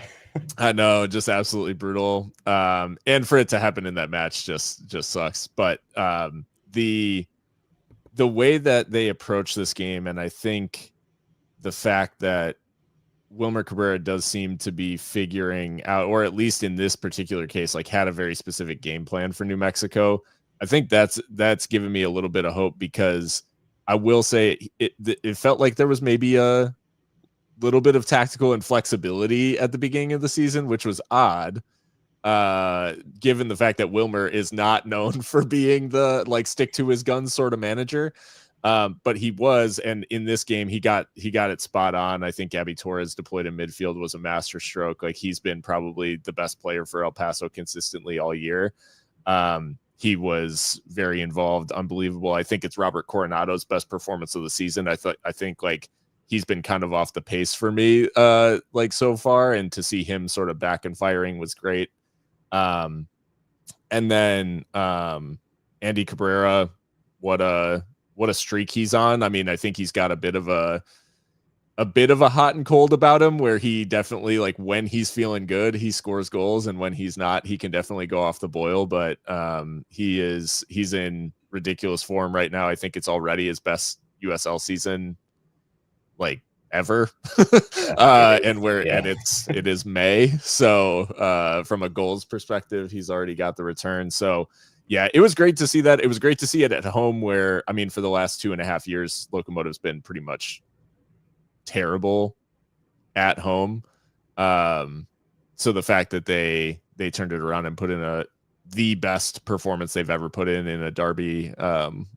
I know, just absolutely brutal. And for it to happen in that match just sucks. But the way that they approach this game, and I think the fact that Wilmer Cabrera does seem to be figuring out, or at least in this particular case, like had a very specific game plan for New Mexico. I think that's given me a little bit of hope, because I will say it felt like there was maybe a little bit of tactical inflexibility at the beginning of the season, which was odd. given the fact that Wilmer is not known for being the like stick to his guns sort of manager. But he was, and in this game he got it spot on. I think Gabby Torres deployed in midfield was a master stroke. Like, he's been probably the best player for El Paso consistently all year. He was very involved, unbelievable. I think it's Robert Coronado's best performance of the season. I think like he's been kind of off the pace for me, like so far, and to see him sort of back and firing was great. And then Andy Cabrera, what a streak he's on. I mean, I think he's got a bit of a hot and cold about him, where he definitely, like, when he's feeling good, he scores goals, and when he's not, he can definitely go off the boil. But he's in ridiculous form right now. I think it's already his best USL season, like, ever. And it is May. So from a goals perspective, he's already got the return. So yeah, it was great to see that. It was great to see it at home, where, I mean, for the last 2.5 years, Locomotive's been pretty much terrible at home. So the fact that they turned it around and put in the best performance they've ever put in a derby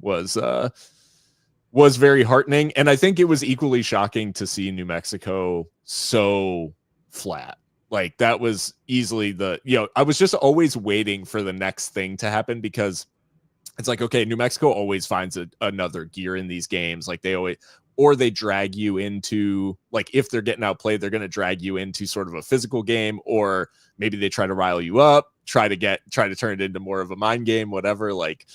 was very heartening. And I think it was equally shocking to see New Mexico so flat. Like, that was easily I was just always waiting for the next thing to happen, because it's like, okay, New Mexico always finds another gear in these games. Like, they drag you into, like, if they're getting outplayed, they're going to drag you into sort of a physical game, or maybe they try to rile you up, try to turn it into more of a mind game, whatever. Like,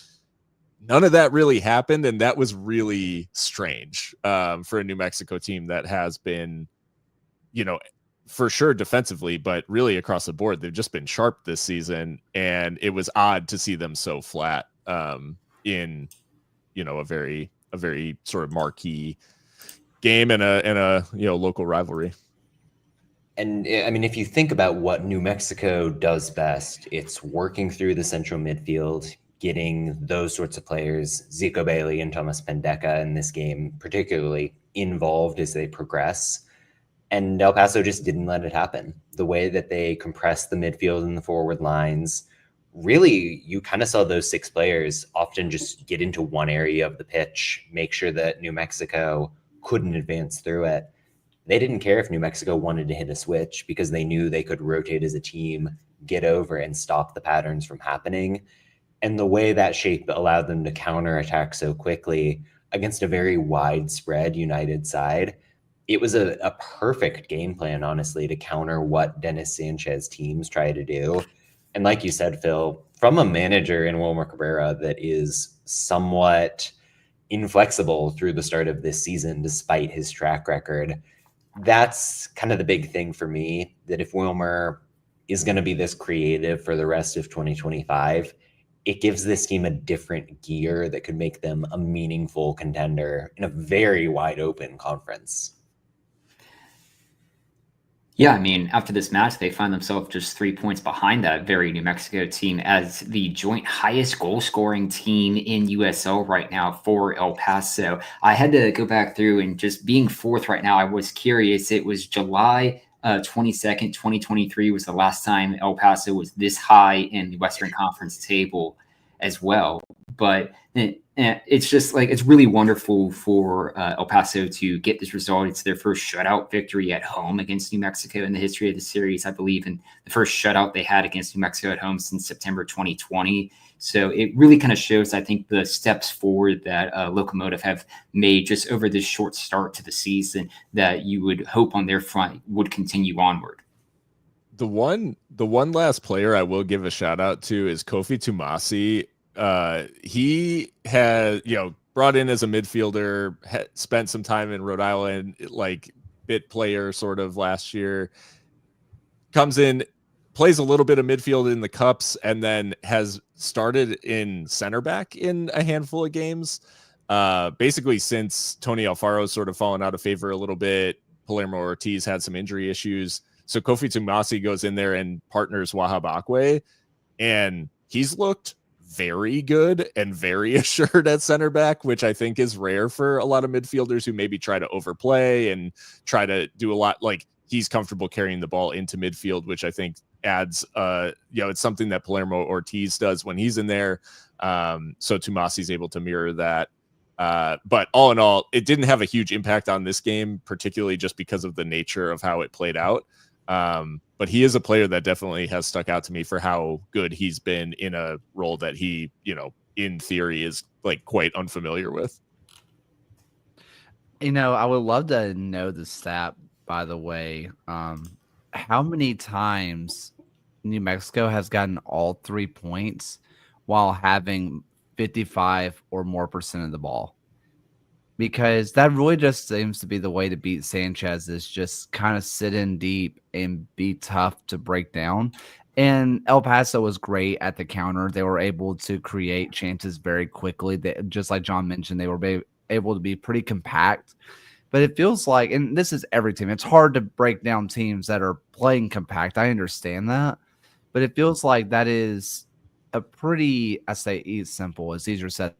none of that really happened. And that was really strange for a New Mexico team that has been, for sure defensively, but really across the board, they've just been sharp this season. And it was odd to see them so flat in, a very sort of marquee game and a local rivalry. And I mean, if you think about what New Mexico does best, it's working through the central midfield, getting those sorts of players, Zico Bailey and Thomas Pendeca in this game, particularly involved as they progress. And El Paso just didn't let it happen. The way that they compressed the midfield and the forward lines, really, you kind of saw those 6 players often just get into one area of the pitch, make sure that New Mexico couldn't advance through it. They didn't care if New Mexico wanted to hit a switch, because they knew they could rotate as a team, get over and stop the patterns from happening. And the way that shape allowed them to counterattack so quickly against a very widespread United side, it was a perfect game plan, honestly, to counter what Dennis Sanchez teams try to do. And like you said, Phil, from a manager in Wilmer Cabrera that is somewhat inflexible through the start of this season, despite his track record, that's kind of the big thing for me, that if Wilmer is going to be this creative for the rest of 2025, it gives this team a different gear that could make them a meaningful contender in a very wide open conference. Yeah, I mean, after this match, they find themselves just 3 points behind that very New Mexico team as the joint highest goal-scoring team in USL right now for El Paso. I had to go back through, and just being 4th right now, I was curious. It was July 22nd, 2023 was the last time El Paso was this high in the Western Conference table as well. But it's just like, it's really wonderful for El Paso to get this result. It's their first shutout victory at home against New Mexico in the history of the series, I believe, and the first shutout they had against New Mexico at home since September 2020. So it really kind of shows, I think, the steps forward that Locomotive have made just over this short start to the season that you would hope on their front would continue onward. The one last player I will give a shout out to is Kofi Tumasi. He had, brought in as a midfielder, spent some time in Rhode Island, like bit player sort of last year, comes in, plays a little bit of midfield in the cups, and then has started in center back in a handful of games. Basically since Tony Alfaro's sort of fallen out of favor a little bit, Palermo Ortiz had some injury issues. So Kofi Tumasi goes in there and partners Wahab Akwe, and he's looked very good and very assured at center back, which I think is rare for a lot of midfielders who maybe try to overplay and try to do a lot. Like, he's comfortable carrying the ball into midfield, which I think adds, it's something that Palermo Ortiz does when he's in there. So Tomasi's able to mirror that. But all in all, it didn't have a huge impact on this game, particularly just because of the nature of how it played out. But he is a player that definitely has stuck out to me for how good he's been in a role that he, in theory is like quite unfamiliar with. I would love to know the stat, by the way. How many times New Mexico has gotten all 3 points while having 55 or more percent of the ball? Because that really just seems to be the way to beat Sanchez, is just kind of sit in deep and be tough to break down. And El Paso was great at the counter. They were able to create chances very quickly. Just like John mentioned, they were able to be pretty compact. But it feels like, and this is every team, it's hard to break down teams that are playing compact. I understand that. But it feels like that is a pretty, I say it's simple. It's easier said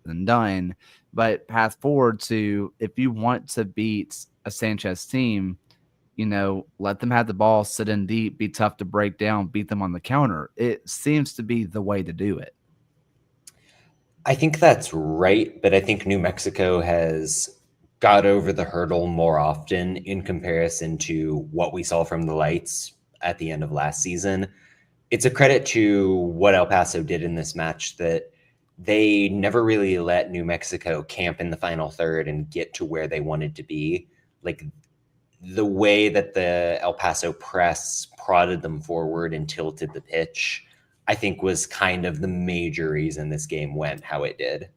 than done. But path forward to, if you want to beat a Sanchez team, let them have the ball, sit in deep, be tough to break down, beat them on the counter. It seems to be the way to do it. I think that's right, but I think New Mexico has got over the hurdle more often in comparison to what we saw from the Lights at the end of last season. It's a credit to what El Paso did in this match that they never really let New Mexico camp in the final third and get to where they wanted to be. Like, the way that the El Paso press prodded them forward and tilted the pitch, I think, was kind of the major reason this game went how it did.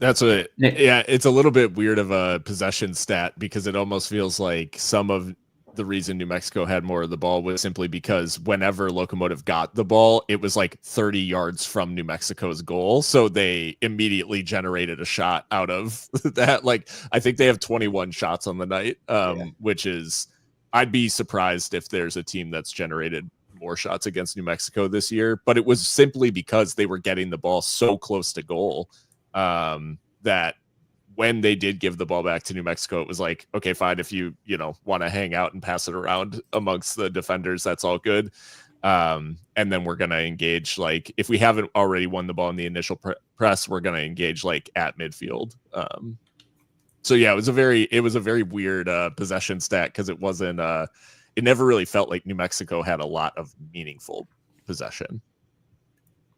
It's a little bit weird of a possession stat, because it almost feels like some of the reason New Mexico had more of the ball was simply because whenever Locomotive got the ball, it was like 30 yards from New Mexico's goal. So they immediately generated a shot out of that. Like, I think they have 21 shots on the night, which is, I'd be surprised if there's a team that's generated more shots against New Mexico this year. But it was simply because they were getting the ball so close to goal that when they did give the ball back to New Mexico, it was like, okay, fine. If you want to hang out and pass it around amongst the defenders, that's all good. And then we're going to engage, like, if we haven't already won the ball in the initial press, we're going to engage like at midfield. So yeah, it was a very weird possession stat, because it wasn't, it never really felt like New Mexico had a lot of meaningful possession.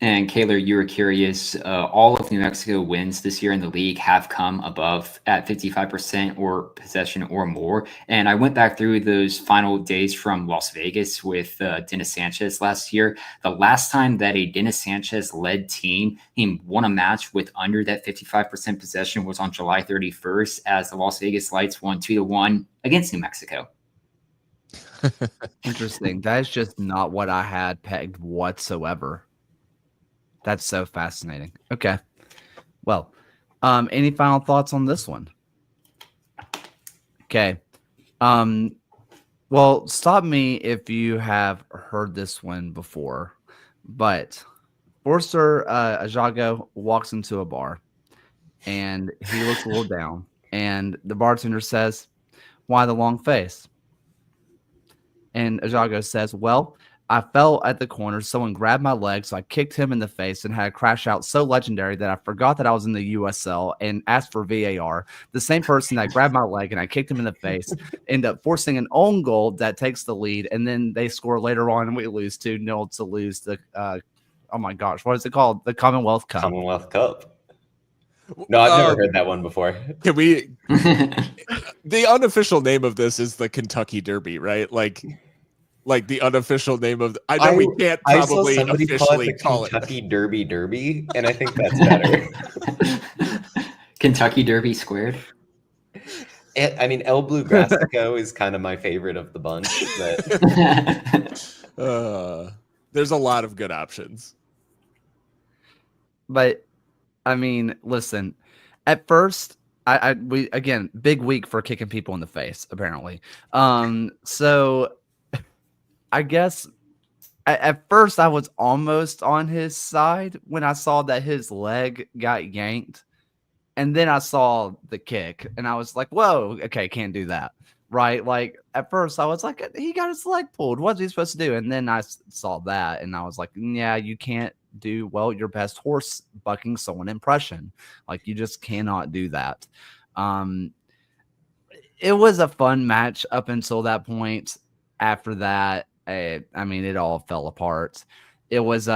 And Kaylor, you were curious, all of New Mexico wins this year in the league have come above at 55% or possession or more. And I went back through those final days from Las Vegas with Dennis Sanchez last year. The last time that a Dennis Sanchez led team won a match with under that 55% possession was on July 31st, as the Las Vegas Lights won 2-1 against New Mexico. Interesting. That is just not what I had pegged whatsoever. That's so fascinating. Okay. Well, any final thoughts on this one? Okay. Well, stop me if you have heard this one before, but Forster Ajago walks into a bar and he looks a little down, and the bartender says, "Why the long face?" And Ajago says, "Well, I fell at the corner. Someone grabbed my leg, so I kicked him in the face and had a crash out so legendary that I forgot that I was in the USL and asked for VAR. The same person that grabbed my leg and I kicked him in the face ended up forcing an own goal that takes the lead, and then they score later on and we lose 2-0 to lose the oh my gosh, what is it called? The Commonwealth Cup." Commonwealth Cup. No, I've never heard that one before. Can we? The unofficial name of this is the Kentucky Derby, right? Like the unofficial name of. I know we can't probably officially call it Kentucky Derby, and I think that's better. Kentucky Derby squared. I mean, El Blue Grassico is kind of my favorite of the bunch, but there's a lot of good options. But I mean, listen, at first, we again, big week for kicking people in the face, apparently. So I guess at first I was almost on his side when I saw that his leg got yanked. And then I saw the kick and I was like, whoa, okay, can't do that. right? Like at first I was like, he got his leg pulled. What's he supposed to do? And then I saw that and I was like, yeah, you can't do your best horse bucking someone impression. Like you just cannot do that. It was a fun match up until that point. After that, I mean, it all fell apart. It was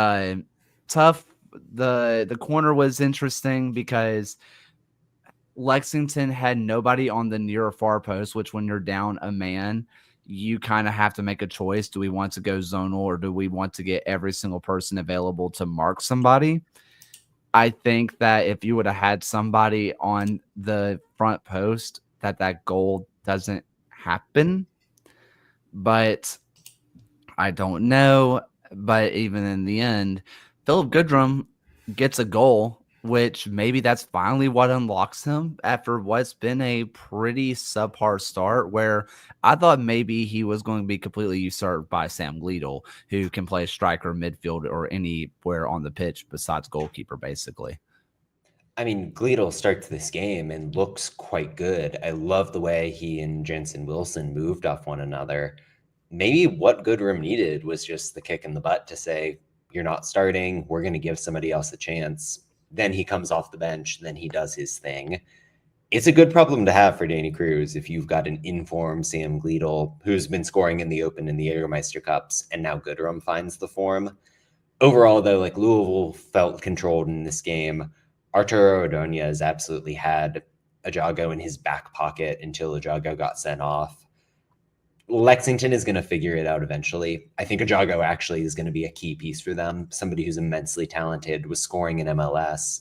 tough. The corner was interesting because Lexington had nobody on the near or far post, which when you're down a man, you kind of have to make a choice. Do we want to go zonal or do we want to get every single person available to mark somebody? I think that if you would have had somebody on the front post, that goal doesn't happen. But I don't know. But even in the end, Philip Goodrum gets a goal, which maybe that's finally what unlocks him after what's been a pretty subpar start, where I thought maybe he was going to be completely usurped by Sam Gleadle, who can play striker, midfield, or anywhere on the pitch besides goalkeeper, basically. I mean, Gleadle starts this game and looks quite good. I love the way he and Jensen Wilson moved off one another. Maybe what Goodrum needed was just the kick in the butt to say, you're not starting, we're going to give somebody else a chance. Then he comes off the bench, then he does his thing. It's a good problem to have for Danny Cruz if you've got an informed Sam Gleadle who's been scoring in the Open and the Jägermeister Cups, and now Goodrum finds the form. Overall, though, like Louisville felt controlled in this game. Arturo Ordonez absolutely had Ajago in his back pocket until Ajago got sent off. Lexington is going to figure it out eventually. I think Ajago actually is going to be a key piece for them. Somebody who's immensely talented, was scoring in MLS.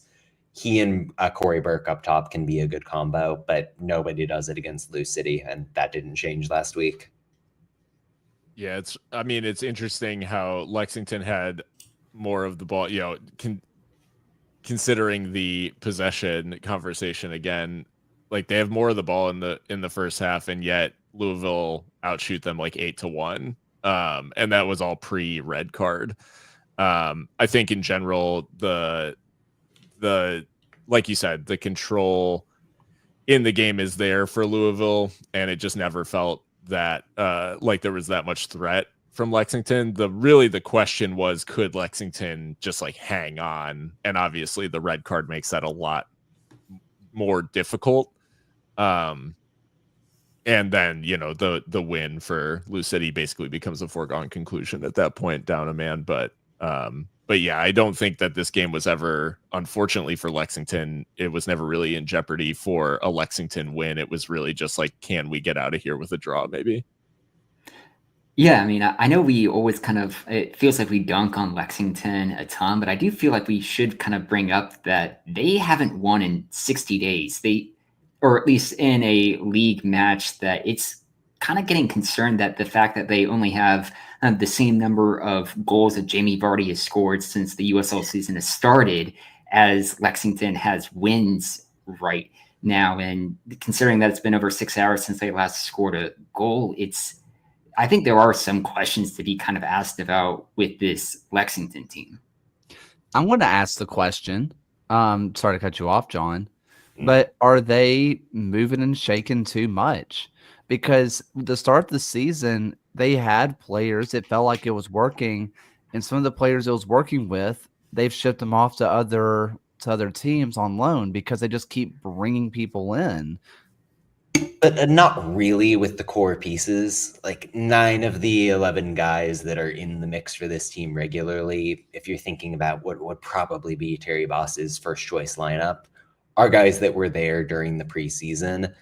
He and Corey Burke up top can be a good combo, but nobody does it against Lou City, and that didn't change last week. Yeah, it's interesting how Lexington had more of the ball, considering the possession conversation again, like they have more of the ball in the first half, and yet Louisville outshoot them like 8-1. And that was all pre-red card. I think in general, the like you said, the control in the game is there for Louisville, and it just never felt that like there was that much threat from Lexington. The question was, could Lexington just like hang on? And obviously the red card makes that a lot more difficult. And then, the win for Lou City basically becomes a foregone conclusion at that point, down a man. But yeah, I don't think that this game was ever, unfortunately for Lexington, it was never really in jeopardy for a Lexington win. It was really just like, can we get out of here with a draw, maybe? Yeah, I mean, I know we always it feels like we dunk on Lexington a ton, but I do feel like we should kind of bring up that they haven't won in 60 days. Or at least in a league match, that it's kind of getting concerned that the fact that they only have the same number of goals that Jamie Vardy has scored since the USL season has started as Lexington has wins right now. And considering that it's been over 6 hours since they last scored a goal, I think there are some questions to be kind of asked about with this Lexington team. I'm going to ask the question. Sorry to cut you off, John, but are they moving and shaking too much? Because to start the season, they had players. It felt like it was working, and some of the players it was working with, they've shipped them off to other teams on loan because they just keep bringing people in. But not really with the core pieces. Like 9 of the 11 guys that are in the mix for this team regularly, if you're thinking about what would probably be Terry Boss's first choice lineup, are guys that were there during the preseason.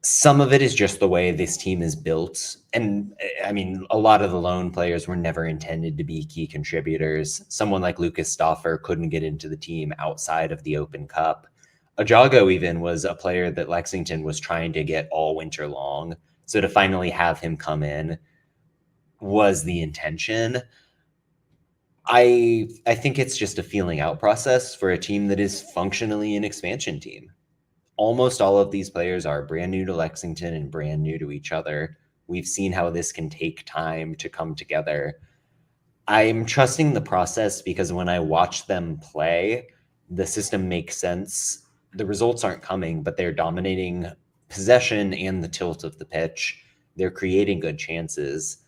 Some of it is just the way this team is built. And I mean, a lot of the loan players were never intended to be key contributors. Someone like Lucas Stauffer couldn't get into the team outside of the Open Cup. Ajago even was a player that Lexington was trying to get all winter long. So to finally have him come in was the intention. I think it's just a feeling out process for a team that is functionally an expansion team. Almost all of these players are brand new to Lexington and brand new to each other. We've seen how this can take time to come together. I'm trusting the process because when I watch them play, the system makes sense. The results aren't coming, but they're dominating possession and the tilt of the pitch, they're creating good chances.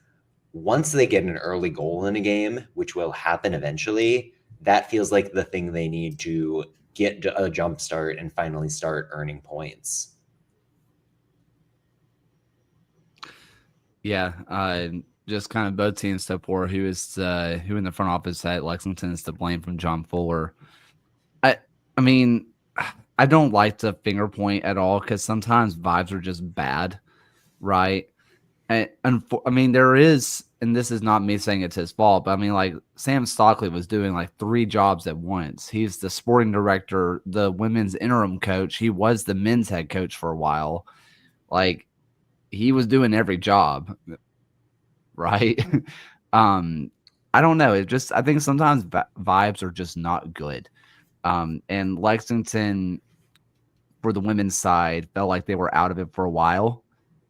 Once they get an early goal in a game, which will happen eventually, that feels like the thing they need to get a jump start and finally start earning points. Yeah, just kind of both teams so poor. Who in the front office at Lexington is to blame from John Fuller? I mean, I don't like to finger point at all because sometimes vibes are just bad, right? And I mean, there is, and this is not me saying it's his fault, but I mean, like Sam Stockley was doing like 3 jobs at once. He's the sporting director, the women's interim coach. He was the men's head coach for a while. Like he was doing every job, right? I don't know. I think sometimes vibes are just not good. And Lexington, for the women's side, felt like they were out of it for a while.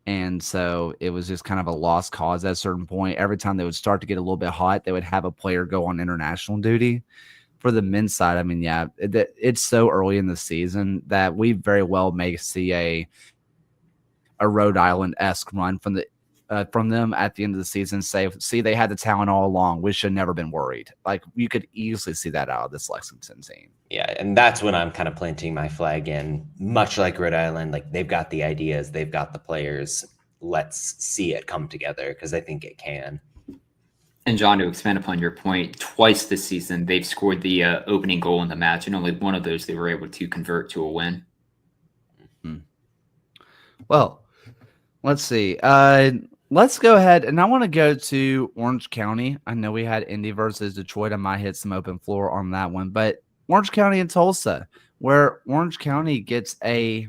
And so it was just kind of a lost cause at a certain point. Every time they would start to get a little bit hot, they would have a player go on international duty. For the men's side, I mean, yeah, it's so early in the season that we very well may see a Rhode Island-esque run from them at the end of the season. See, they had the talent all along. We should have never been worried. Like, you could easily see that out of this Lexington team. Yeah, and that's when I'm kind of planting my flag in. Much like Rhode Island, like they've got the ideas, they've got the players. Let's see it come together because I think it can. And John, to expand upon your point, twice this season they've scored the opening goal in the match, and only one of those they were able to convert to a win. Well, let's see. Let's go ahead, and I want to go to Orange County. I know we had Indy versus Detroit. I might hit some open floor on that one, but Orange County and Tulsa, where Orange County gets a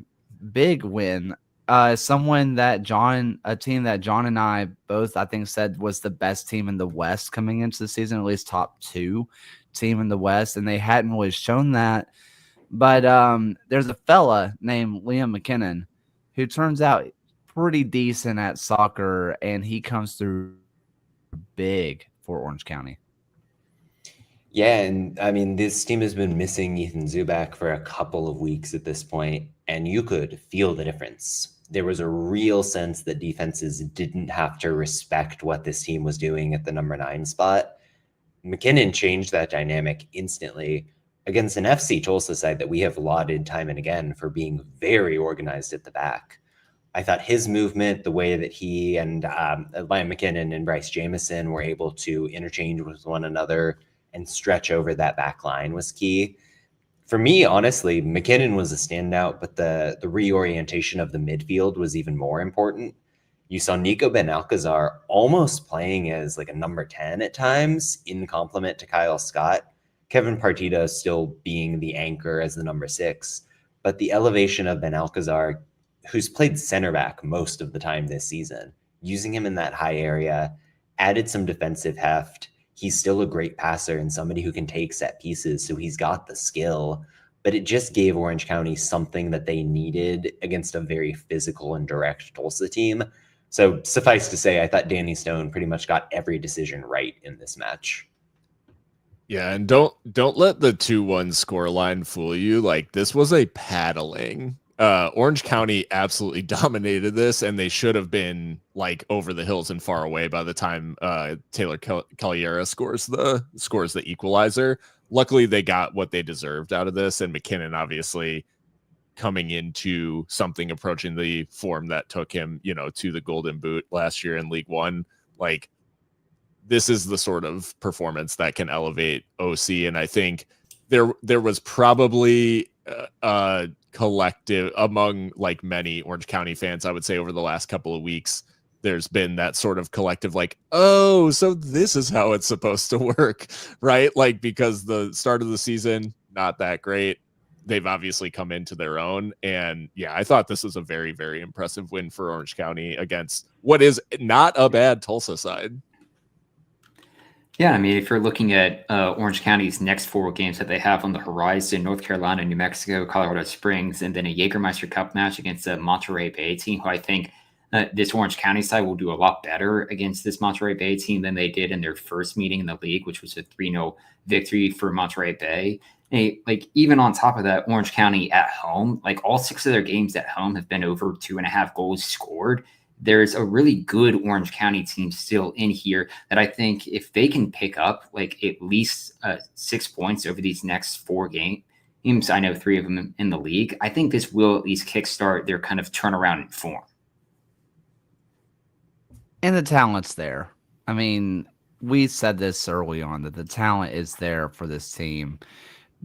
big win. A team that John and I both, I think, said was the best team in the West coming into the season, at least top 2 team in the West, and they hadn't really shown that. But there's a fella named Liam McKinnon who turns out pretty decent at soccer, and he comes through big for Orange County. Yeah, and I mean, this team has been missing Ethan Zubak for a couple of weeks at this point, and you could feel the difference. There was a real sense that defenses didn't have to respect what this team was doing at the number 9 spot. McKinnon changed that dynamic instantly against an FC Tulsa side that we have lauded time and again for being very organized at the back. I thought his movement, the way that he and Liam McKinnon and Bryce Jamison were able to interchange with one another and stretch over that back line was key. For me, honestly, McKinnon was a standout, but the reorientation of the midfield was even more important. You saw Nico Benalcazar almost playing as like a number 10 at times in complement to Kyle Scott. Kevin Partida still being the anchor as the number 6, but the elevation of Benalcazar, who's played center back most of the time this season, using him in that high area, added some defensive heft. He's still a great passer and somebody who can take set pieces, so he's got the skill, but it just gave Orange County something that they needed against a very physical and direct Tulsa team. So suffice to say, I thought Danny Stone pretty much got every decision right in this match. Yeah, and don't let the 2-1 scoreline fool you. Like, this was a paddling. Orange County absolutely dominated this, and they should have been like over the hills and far away by the time Taylor Caliera scores the equalizer. Luckily, they got what they deserved out of this, and McKinnon obviously coming into something approaching the form that took him, to the Golden Boot last year in League One. Like, this is the sort of performance that can elevate OC, and I think there was probably collective among like many Orange County fans, I would say, over the last couple of weeks, there's been that sort of collective like, oh, so this is how it's supposed to work, right? Like, because the start of the season, not that great. They've obviously come into their own. And yeah, I thought this was a very, very impressive win for Orange County against what is not a bad Tulsa side. Yeah, I mean, if you're looking at Orange County's next 4 games that they have on the horizon, North Carolina, New Mexico, Colorado Springs, and then a Jägermeister Cup match against the Monterey Bay team, who I think this Orange County side will do a lot better against this Monterey Bay team than they did in their first meeting in the league, which was a 3-0 victory for Monterey Bay. like even on top of that, Orange County at home, like all 6 of their games at home have been over 2.5 goals scored. There's a really good Orange County team still in here that I think if they can pick up like at least 6 points over these next 4 games, I know 3 of them in the league, I think this will at least kickstart their kind of turnaround in form. And the talent's there. I mean, we said this early on that the talent is there for this team.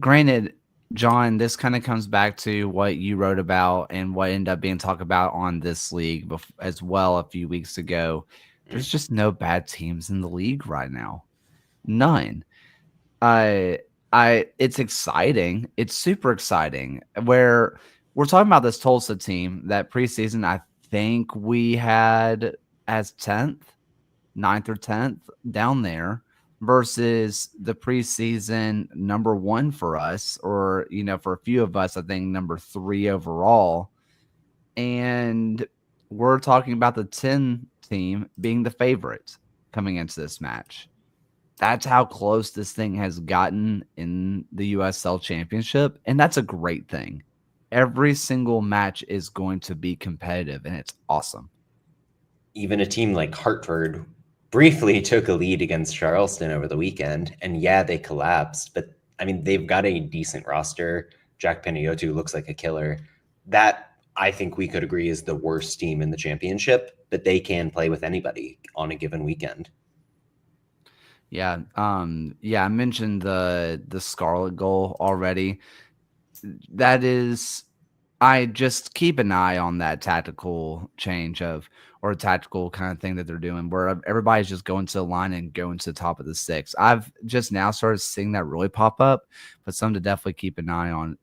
Granted, John, this kind of comes back to what you wrote about and what ended up being talked about on this league as well a few weeks ago. There's just no bad teams in the league right now. None. It's exciting. It's super exciting. Where we're talking about this Tulsa team that preseason, I think we had as 10th, 9th or 10th down there versus the preseason number 1 for us, or, for a few of us, I think number 3 overall. And we're talking about the 10 team being the favorite coming into this match. That's how close this thing has gotten in the USL Championship, and that's a great thing. Every single match is going to be competitive, and it's awesome. Even a team like Hartford briefly took a lead against Charleston over the weekend, and yeah, they collapsed, but I mean, they've got a decent roster. Jack Panayotu looks like a killer. That, I think we could agree, is the worst team in the championship, but they can play with anybody on a given weekend. Yeah. I mentioned the Scarlet goal already. That is, I just keep an eye on that tactical change or a tactical kind of thing that they're doing where everybody's just going to the line and going to the top of the 6. I've just now started seeing that really pop up, but something to definitely keep an eye on.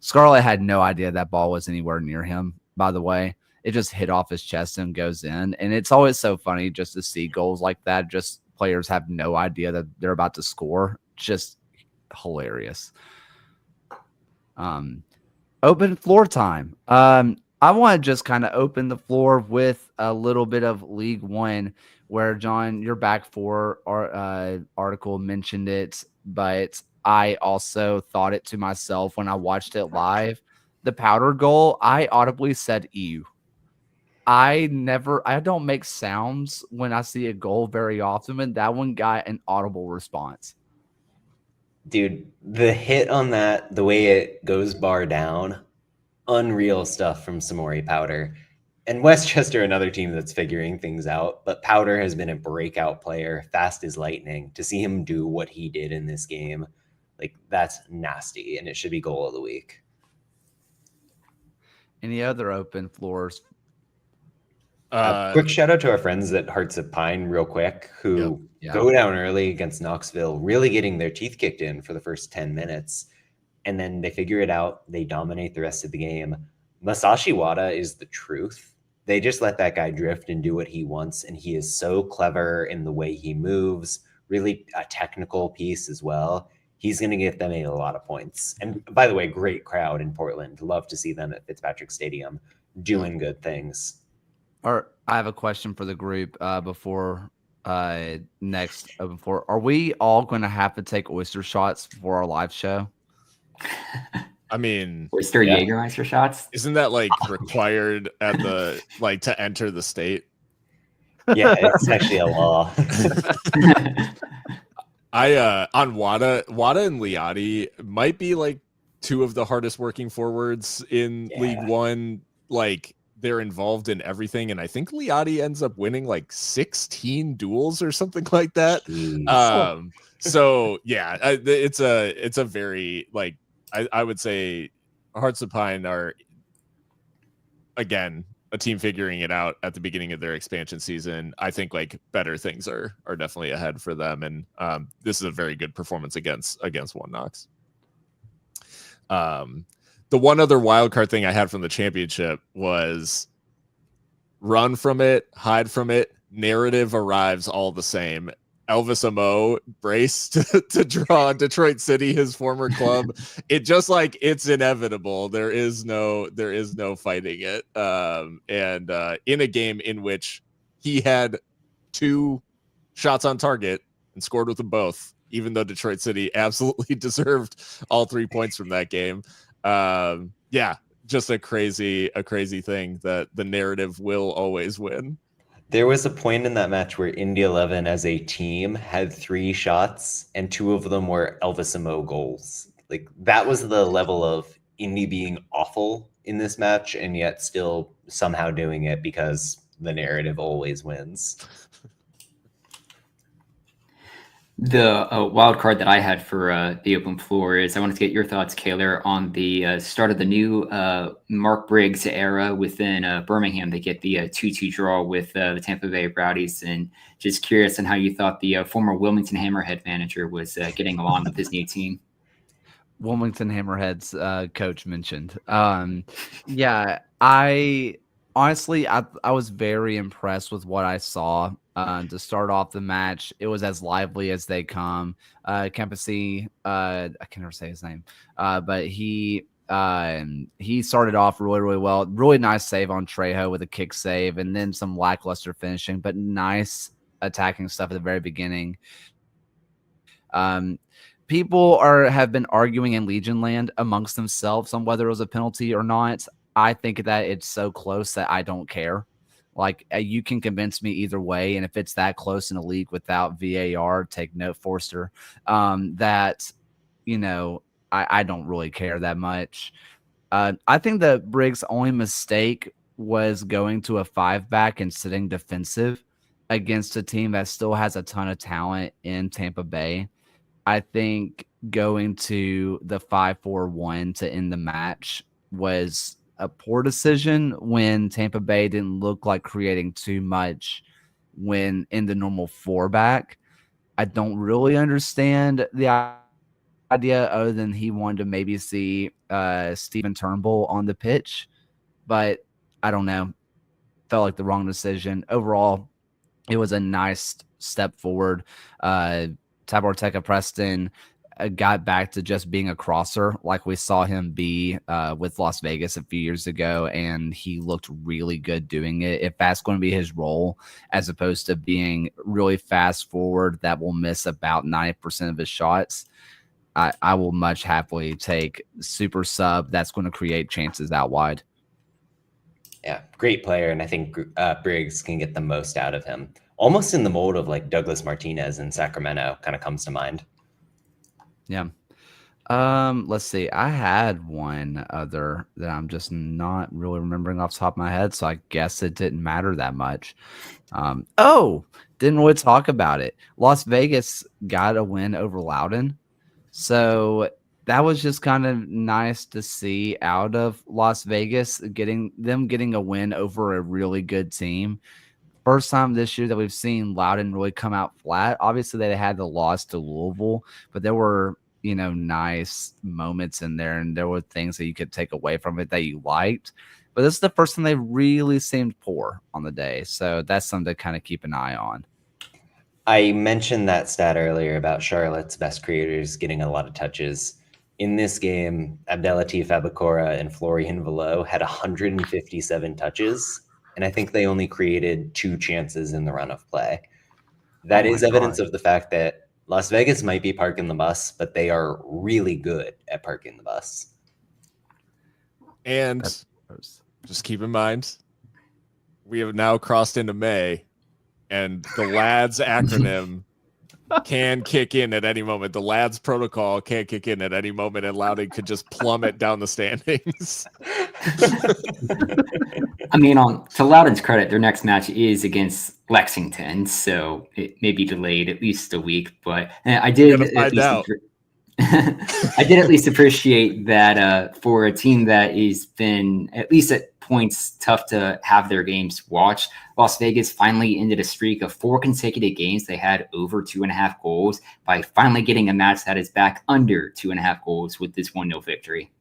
Scarlet had no idea that ball was anywhere near him, by the way. It just hit off his chest and goes in. And it's always so funny just to see goals like that. Just players have no idea that they're about to score. Just hilarious. Open floor time. I want to just kind of open the floor with a little bit of League One, where, John, your back four article mentioned it, but I also thought it to myself when I watched it live. The Powder goal, I audibly said ew. I don't make sounds when I see a goal very often, and that one got an audible response. Dude, the hit on that, the way it goes bar down, unreal stuff from Samori Powder. And Westchester, another team that's figuring things out, but Powder has been a breakout player, fast as lightning. To see him do what he did in this game, like, that's nasty, and it should be goal of the week. Any other open floors? Quick shout out to our friends at Hearts of Pine real quick, who go down early against Knoxville, really getting their teeth kicked in for the first 10 minutes. And then they figure it out. They dominate the rest of the game. Masashi Wada is the truth. They just let that guy drift and do what he wants. And he is so clever in the way he moves, really a technical piece as well. He's going to get them a lot of points. And by the way, great crowd in Portland. Love to see them at Fitzpatrick Stadium doing good things. I have a question for the group before next open floor. Are we all going to have to take oyster shots for our live show? I mean, oyster Jägermeister shots. Isn't that like required at the to enter the state? Yeah, it's actually a law. On Wada and Liati might be like two of the hardest working forwards in League One. Like, they're involved in everything, and I think Liati ends up winning like 16 duels or something like that. So yeah, it's a very, like, I would say Hearts of Pine are, again, a team figuring it out at the beginning of their expansion season. I think like better things are definitely ahead for them, and this is a very good performance against One Knox. The one other wild card thing I had from the championship was run from it, hide from it. Narrative arrives all the same. Elvis Amo braced to draw Detroit City, his former club. It just like, it's inevitable. There is no fighting it. And in a game in which he had 2 shots on target and scored with them both, even though Detroit City absolutely deserved all 3 points from that game. Yeah, just a crazy thing that the narrative will always win. There was a point in that match where Indy 11 as a team had 3 shots and 2 of them were Elvis Amo goals. Like that was the level of Indy being awful in this match and yet still somehow doing it because the narrative always wins. The wild card that I had for the open floor is I wanted to get your thoughts, Kaylor, on the start of the new Mark Briggs era within Birmingham. They get the 2-2 draw with the Tampa Bay Rowdies, and just curious on how you thought the former Wilmington Hammerhead manager was getting along with his new team. Wilmington Hammerhead's coach mentioned. Yeah, I honestly, I was very impressed with what I saw to start off the match. It was as lively as they come. Campesi, I can never say his name, but he started off really, really well. Really nice save on Trejo with a kick save, and then some lackluster finishing, but nice attacking stuff at the very beginning. People have been arguing in Legion Land amongst themselves on whether it was a penalty or not. I think that it's so close that I don't care. Like, you can convince me either way, and if it's that close in a league without VAR, take note, Forster, that, you know, I don't really care that much. I think that Briggs' only mistake was going to a 5-back and sitting defensive against a team that still has a ton of talent in Tampa Bay. I think going to the 5-4-1 to end the match was a poor decision when Tampa Bay didn't look like creating too much when in the normal 4-back. I don't really understand the idea other than he wanted to maybe see Stephen Turnbull on the pitch, but I don't know. Felt like the wrong decision. Overall, it was a nice step forward. Tabor Teka Preston got back to just being a crosser like we saw him be with Las Vegas a few years ago, and he looked really good doing it. If that's going to be his role, as opposed to being really fast forward that will miss about 90% of his shots, I will much happily take super sub that's going to create chances out wide. Yeah, great player, and I think Briggs can get the most out of him. Almost in the mold of like Douglas Martinez in Sacramento kind of comes to mind. Yeah. Let's see. I had one other that I'm just not really remembering off the top of my head, so I guess it didn't matter that much. Didn't really talk about it. Las Vegas got a win over Loudoun. So that was just kind of nice to see out of Las Vegas, getting a win over a really good team. First time this year that we've seen Loudoun really come out flat. Obviously, they had the loss to Louisville, but there were, nice moments in there, and there were things that you could take away from it that you liked. But this is the first time they really seemed poor on the day. So that's something to kind of keep an eye on. I mentioned that stat earlier about Charlotte's best creators getting a lot of touches. In this game, Abdelatif Abakora and Florian Velo had 157 touches. And I think they only created 2 chances in the run of play. That is evidence of the fact that Las Vegas might be parking the bus, but they are really good at parking the bus. And just keep in mind, we have now crossed into May, and the LADS acronym can kick in at any moment. The LADS protocol can kick in at any moment, and Loudoun could just plummet down the standings. I mean, to Loudoun's credit, their next match is against Lexington, so it may be delayed at least a week. But I did I did at least appreciate that for a team that has been, at least at points, tough to have their games watched. Las Vegas finally ended a streak of 4 consecutive games they had over 2.5 goals by finally getting a match that is back under 2.5 goals with this 1-0 victory.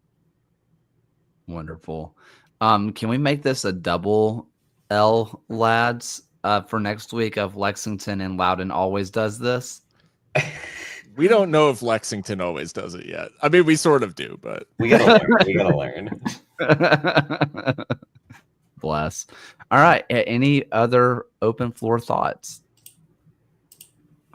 Wonderful. Can we make this a double L, lads, for next week of Lexington and Loudoun always does this? We don't know if Lexington always does it yet. I mean, we sort of do, but we gotta learn. Bless. All right. Any other open floor thoughts?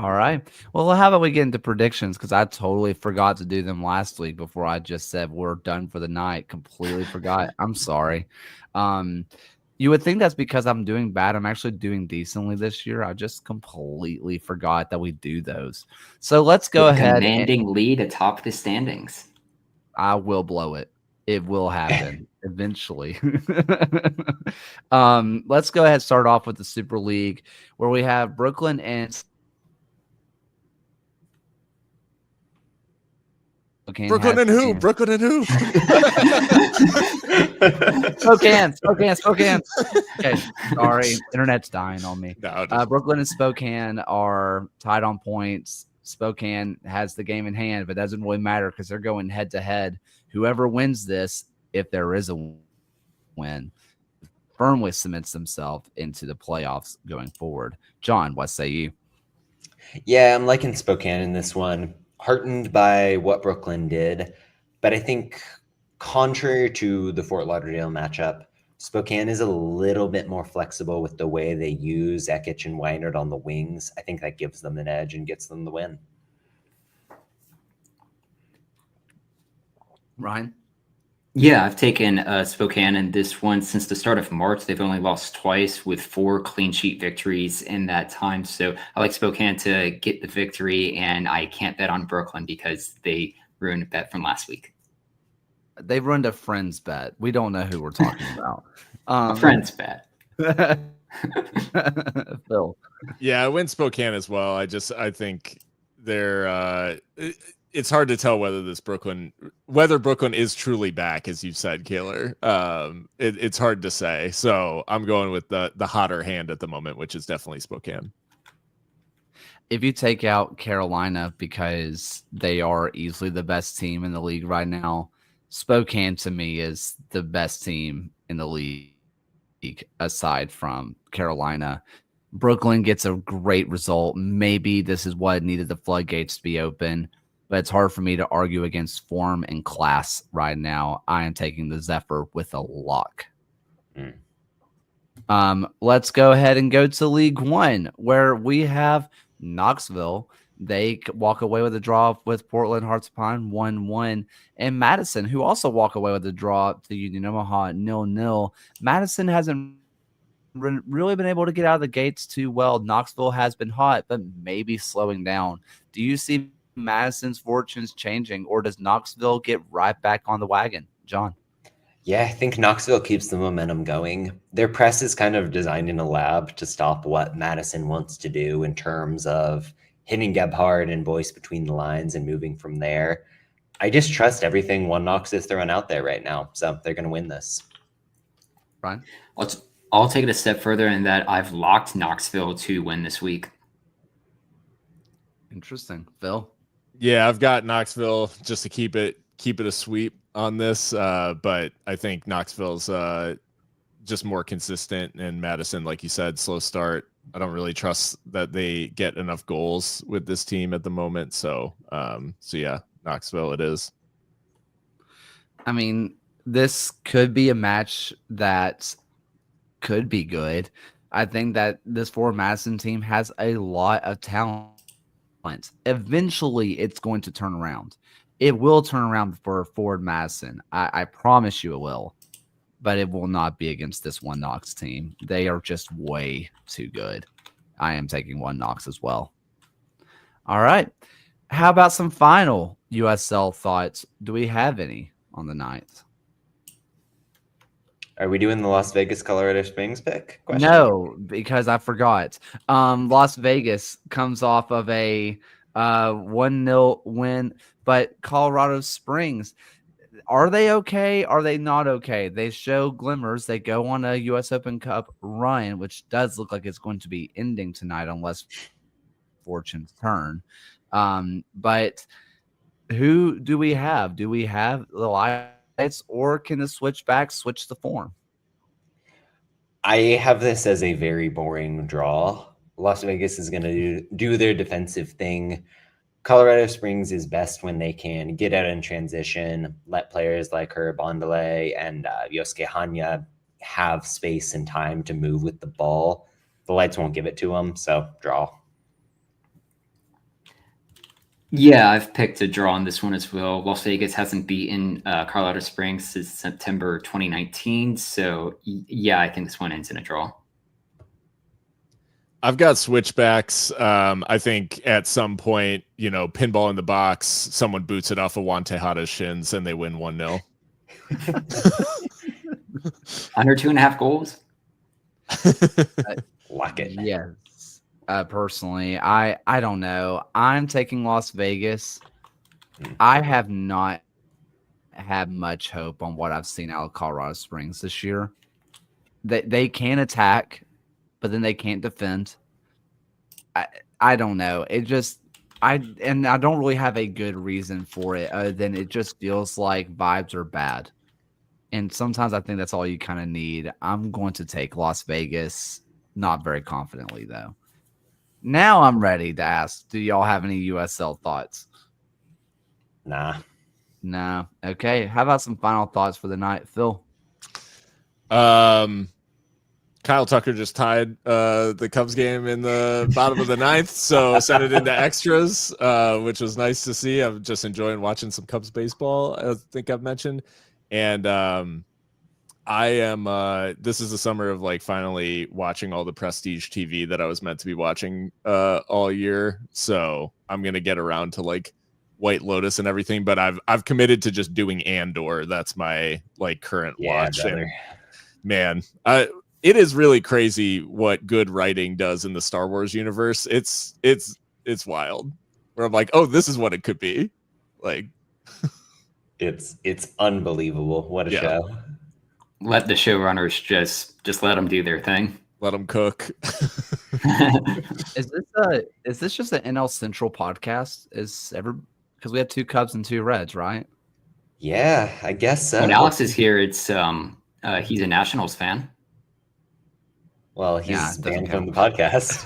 All right. Well, how about we get into predictions? Because I totally forgot to do them last week before I just said we're done for the night. Completely forgot. I'm sorry. Um, you would think that's because I'm doing bad. I'm actually doing decently this year. I just completely forgot that we do those. So let's go With a ahead. commanding lead atop the standings. I will blow it. It will happen eventually. Let's go ahead and start off with the Super League, where we have Brooklyn and Brooklyn and who? Brooklyn and who? Spokane. Okay, sorry, internet's dying on me. No, Brooklyn and Spokane are tied on points. Spokane has the game in hand, but it doesn't really matter because they're going head to head. Whoever wins this, if there is a win, firmly cements themselves into the playoffs going forward. John, what say you? Yeah, I'm liking Spokane in this one. Heartened by what Brooklyn did, but I think contrary to the Fort Lauderdale matchup, Spokane is a little bit more flexible with the way they use Ekic and Weinert on the wings. I think that gives them an edge and gets them the win. Ryan? Yeah, I've taken Spokane in this one since the start of March. They've only lost twice with 4 clean sheet victories in that time. So I like Spokane to get the victory, and I can't bet on Brooklyn because they ruined a bet from last week. They ruined a friend's bet. We don't know who we're talking about. A friend's bet. Phil. Yeah, I went Spokane as well. I think they're it's hard to tell whether Brooklyn is truly back, as you said, Kaylor. It's hard to say. So I'm going with the hotter hand at the moment, which is definitely Spokane. If you take out Carolina because they are easily the best team in the league right now, Spokane to me is the best team in the league aside from Carolina. Brooklyn gets a great result. Maybe this is what needed the floodgates to be open, but it's hard for me to argue against form and class right now. I am taking the Zephyr with a lock. Let's go ahead and go to League One, where we have Knoxville. They walk away with a draw with Portland Hearts of Pine 1-1, and Madison, who also walk away with a draw to Union Omaha 0-0. Madison hasn't really been able to get out of the gates too well. Knoxville has been hot, but maybe slowing down. Do you see Madison's fortunes changing, or does Knoxville get right back on the wagon? John? Yeah, I think Knoxville keeps the momentum going. Their press is kind of designed in a lab to stop what Madison wants to do in terms of hitting Gebhard and Boyce between the lines and moving from there. I just trust everything One Knox is throwing out there right now, so they're going to win this. Brian? I'll take it a step further in that I've locked Knoxville to win this week. Interesting. Phil? Yeah, I've got Knoxville just to keep it a sweep on this, but I think Knoxville's just more consistent, and Madison, like you said, slow start. I don't really trust that they get enough goals with this team at the moment. So yeah, Knoxville it is. I mean, this could be a match that could be good. I think that this Ford Madison team has a lot of talent. Eventually, it's going to turn around. It will turn around for Ford Madison. I promise you it will. But it will not be against this One Knox team. They are just way too good. I am taking One Knox as well. All right. How about some final USL thoughts? Do we have any on the 9th? Are we doing the Las Vegas Colorado Springs pick? No, because I forgot. Las Vegas comes off of a 1-0 win, but Colorado Springs, are they okay? Are they not okay? They show glimmers. They go on a U.S. Open Cup run, which does look like it's going to be ending tonight unless fortunes turn. But who do we have? Do we have the Lights, or can the switchback switch the form? I have this as a very boring draw. Las Vegas is going to do their defensive thing. Colorado Springs is best when they can get out in transition, let players like her Bondele and Yosuke Hanya have space and time to move with the ball. The Lights won't give it to them, so draw. Yeah, I've picked a draw on this one as well. Las Vegas hasn't beaten Colorado Springs since September 2019. So, yeah, I think this one ends in a draw. I've got switchbacks. I think at some point, pinball in the box, someone boots it off of Juan Tejada's shins and they win 1-0. Under 2.5 goals? Lock it. Yes. Personally, I don't know. I'm taking Las Vegas. I have not had much hope on what I've seen out of Colorado Springs this year. They can attack, but then they can't defend. I don't know. It just I don't really have a good reason for it other than it just feels like vibes are bad. And sometimes I think that's all you kind of need. I'm going to take Las Vegas, not very confidently though. Now I'm ready to ask, do y'all have any USL thoughts? Nah. No. Okay. How about some final thoughts for the night, Phil? Kyle Tucker just tied the Cubs game in the bottom of the ninth, so sent it into extras, which was nice to see. I'm just enjoying watching some Cubs baseball, I think I've mentioned. And I am this is the summer of like finally watching all the prestige TV that I was meant to be watching all year. So I'm gonna get around to like White Lotus and everything, but I've committed to just doing Andor. That's my like current watch. Brother. And man, it is really crazy what good writing does in the Star Wars universe. It's wild. Where I'm like, oh, this is what it could be. Like It's unbelievable. What a show. Let the showrunners just let them do their thing. Let them cook. Is this just an NL Central podcast? Because we have 2 Cubs and 2 Reds, right? Yeah, I guess so. When Alex is here, it's he's a Nationals fan. Well, he's doesn't banned count. from the podcast.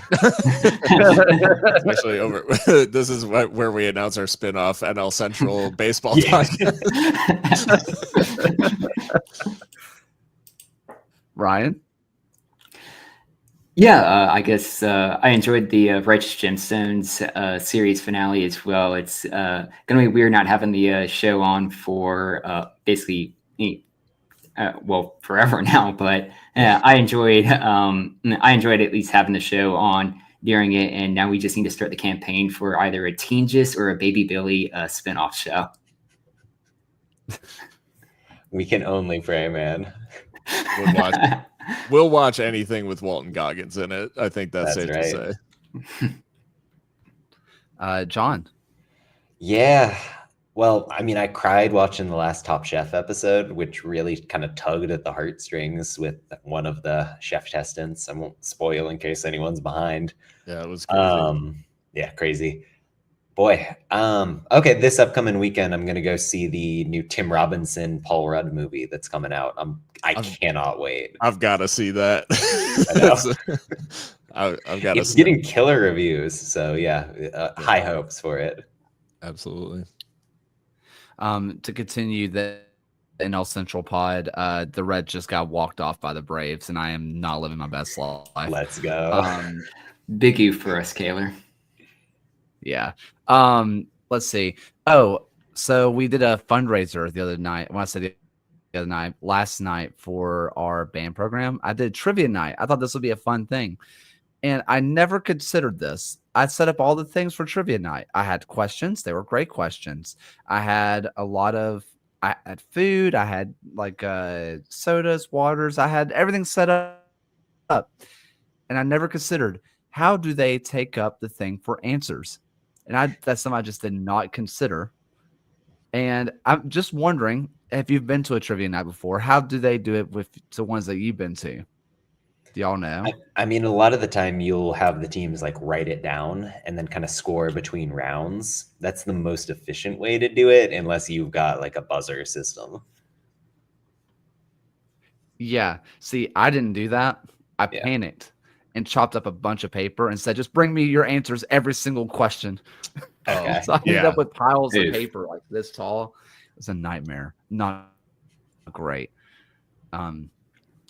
Especially over this is where we announce our spin-off NL Central baseball Yeah. podcast. Ryan? Yeah, I guess I enjoyed the Righteous Gemstones series finale as well. It's going to be weird not having the show on for basically, forever now. But I enjoyed at least having the show on during it. And now we just need to start the campaign for either a Teen Gist or a Baby Billy spinoff show. We can only pray, man. We'll watch anything with Walton Goggins in it. I think that's safe right. to say. John? Yeah. Well, I mean, I cried watching the last Top Chef episode, which really kind of tugged at the heartstrings with one of the chef testants. I won't spoil in case anyone's behind. Yeah, it was crazy. Yeah, crazy. Boy. Okay, this upcoming weekend, I'm gonna go see the new Tim Robinson, Paul Rudd movie that's coming out. I cannot wait. I've got to see that. I've got to. It's getting killer reviews, so yeah, high hopes for it. Absolutely. To continue the NL Central pod, the Reds just got walked off by the Braves, and I am not living my best life. Let's go. Big U for us, Kaler. Yeah. Let's see. Oh, so we did a fundraiser the other night. When I said the other night, last night for our band program, I did trivia night. I thought this would be a fun thing. And I never considered this. I set up all the things for trivia night. I had questions. They were great questions. I had I had food. I had like sodas, waters. I had everything set up. And I never considered, how do they take up the thing for answers? And that's something I just did not consider. And I'm just wondering, if you've been to a trivia night before, how do they do it with the ones that you've been to? Do y'all know? I mean, a lot of the time you'll have the teams like write it down and then kind of score between rounds. That's the most efficient way to do it, unless you've got like a buzzer system. Yeah. See, I didn't do that. I panicked and chopped up a bunch of paper and said, just bring me your answers every single question. Okay. So I ended up with piles of paper like this tall. It was a nightmare. Not great.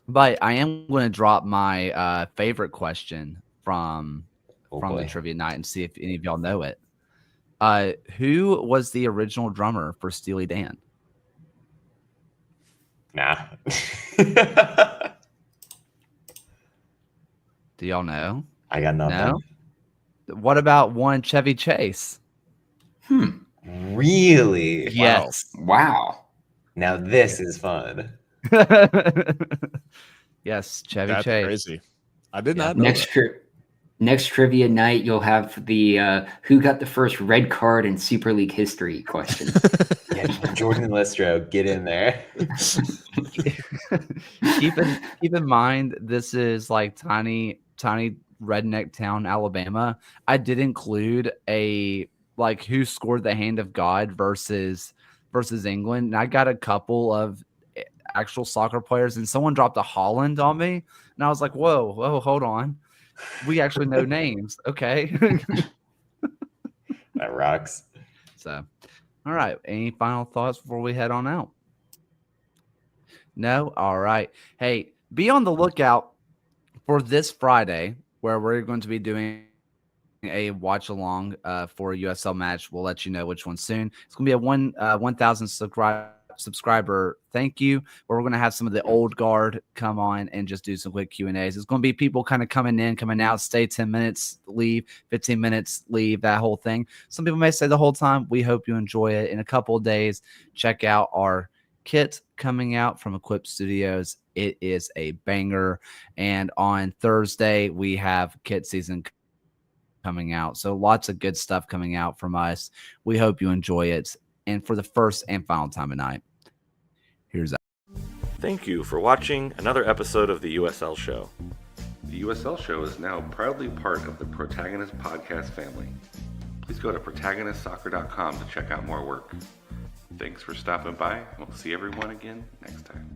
But I am going to drop my favorite question from the trivia night and see if any of y'all know it. Who was the original drummer for Steely Dan? Nah. Do y'all know? I got nothing. No. What about one Chevy Chase? Really? Yes. Wow. Now this is fun. Yes, Chevy That's Chase. crazy. I did Yeah. not know Next that. next trivia night, you'll have the who got the first red card in Super League history question. Yeah, Jordan Listro, get in there. keep in mind, this is like tiny redneck town, Alabama. I did include a like who scored the hand of God versus England, and I got a couple of actual soccer players, and someone dropped a Holland on me, and I was like, whoa, hold on. We actually know names. Okay. That rocks. So, all right. Any final thoughts before we head on out? No? All right. Hey, be on the lookout for this Friday where we're going to be doing a watch along for a USL match. We'll let you know which one soon. It's going to be a 1,000 subscriber thank you, where we're going to have some of the old guard come on and just do some quick Q&As. It's going to be people kind of coming in, coming out, stay 10 minutes, leave, 15 minutes, leave, that whole thing. Some people may stay the whole time. We hope you enjoy it. In a couple of days, check out our kit coming out from Equip Studios. It is a banger. And on Thursday, we have kit season coming out. So lots of good stuff coming out from us. We hope you enjoy it. And for the first and final time tonight, here's that. Thank you for watching another episode of the USL Show. The USL Show is now proudly part of the Protagonist podcast family. Please go to protagonistsoccer.com to check out more work. Thanks for stopping by. We'll see everyone again next time.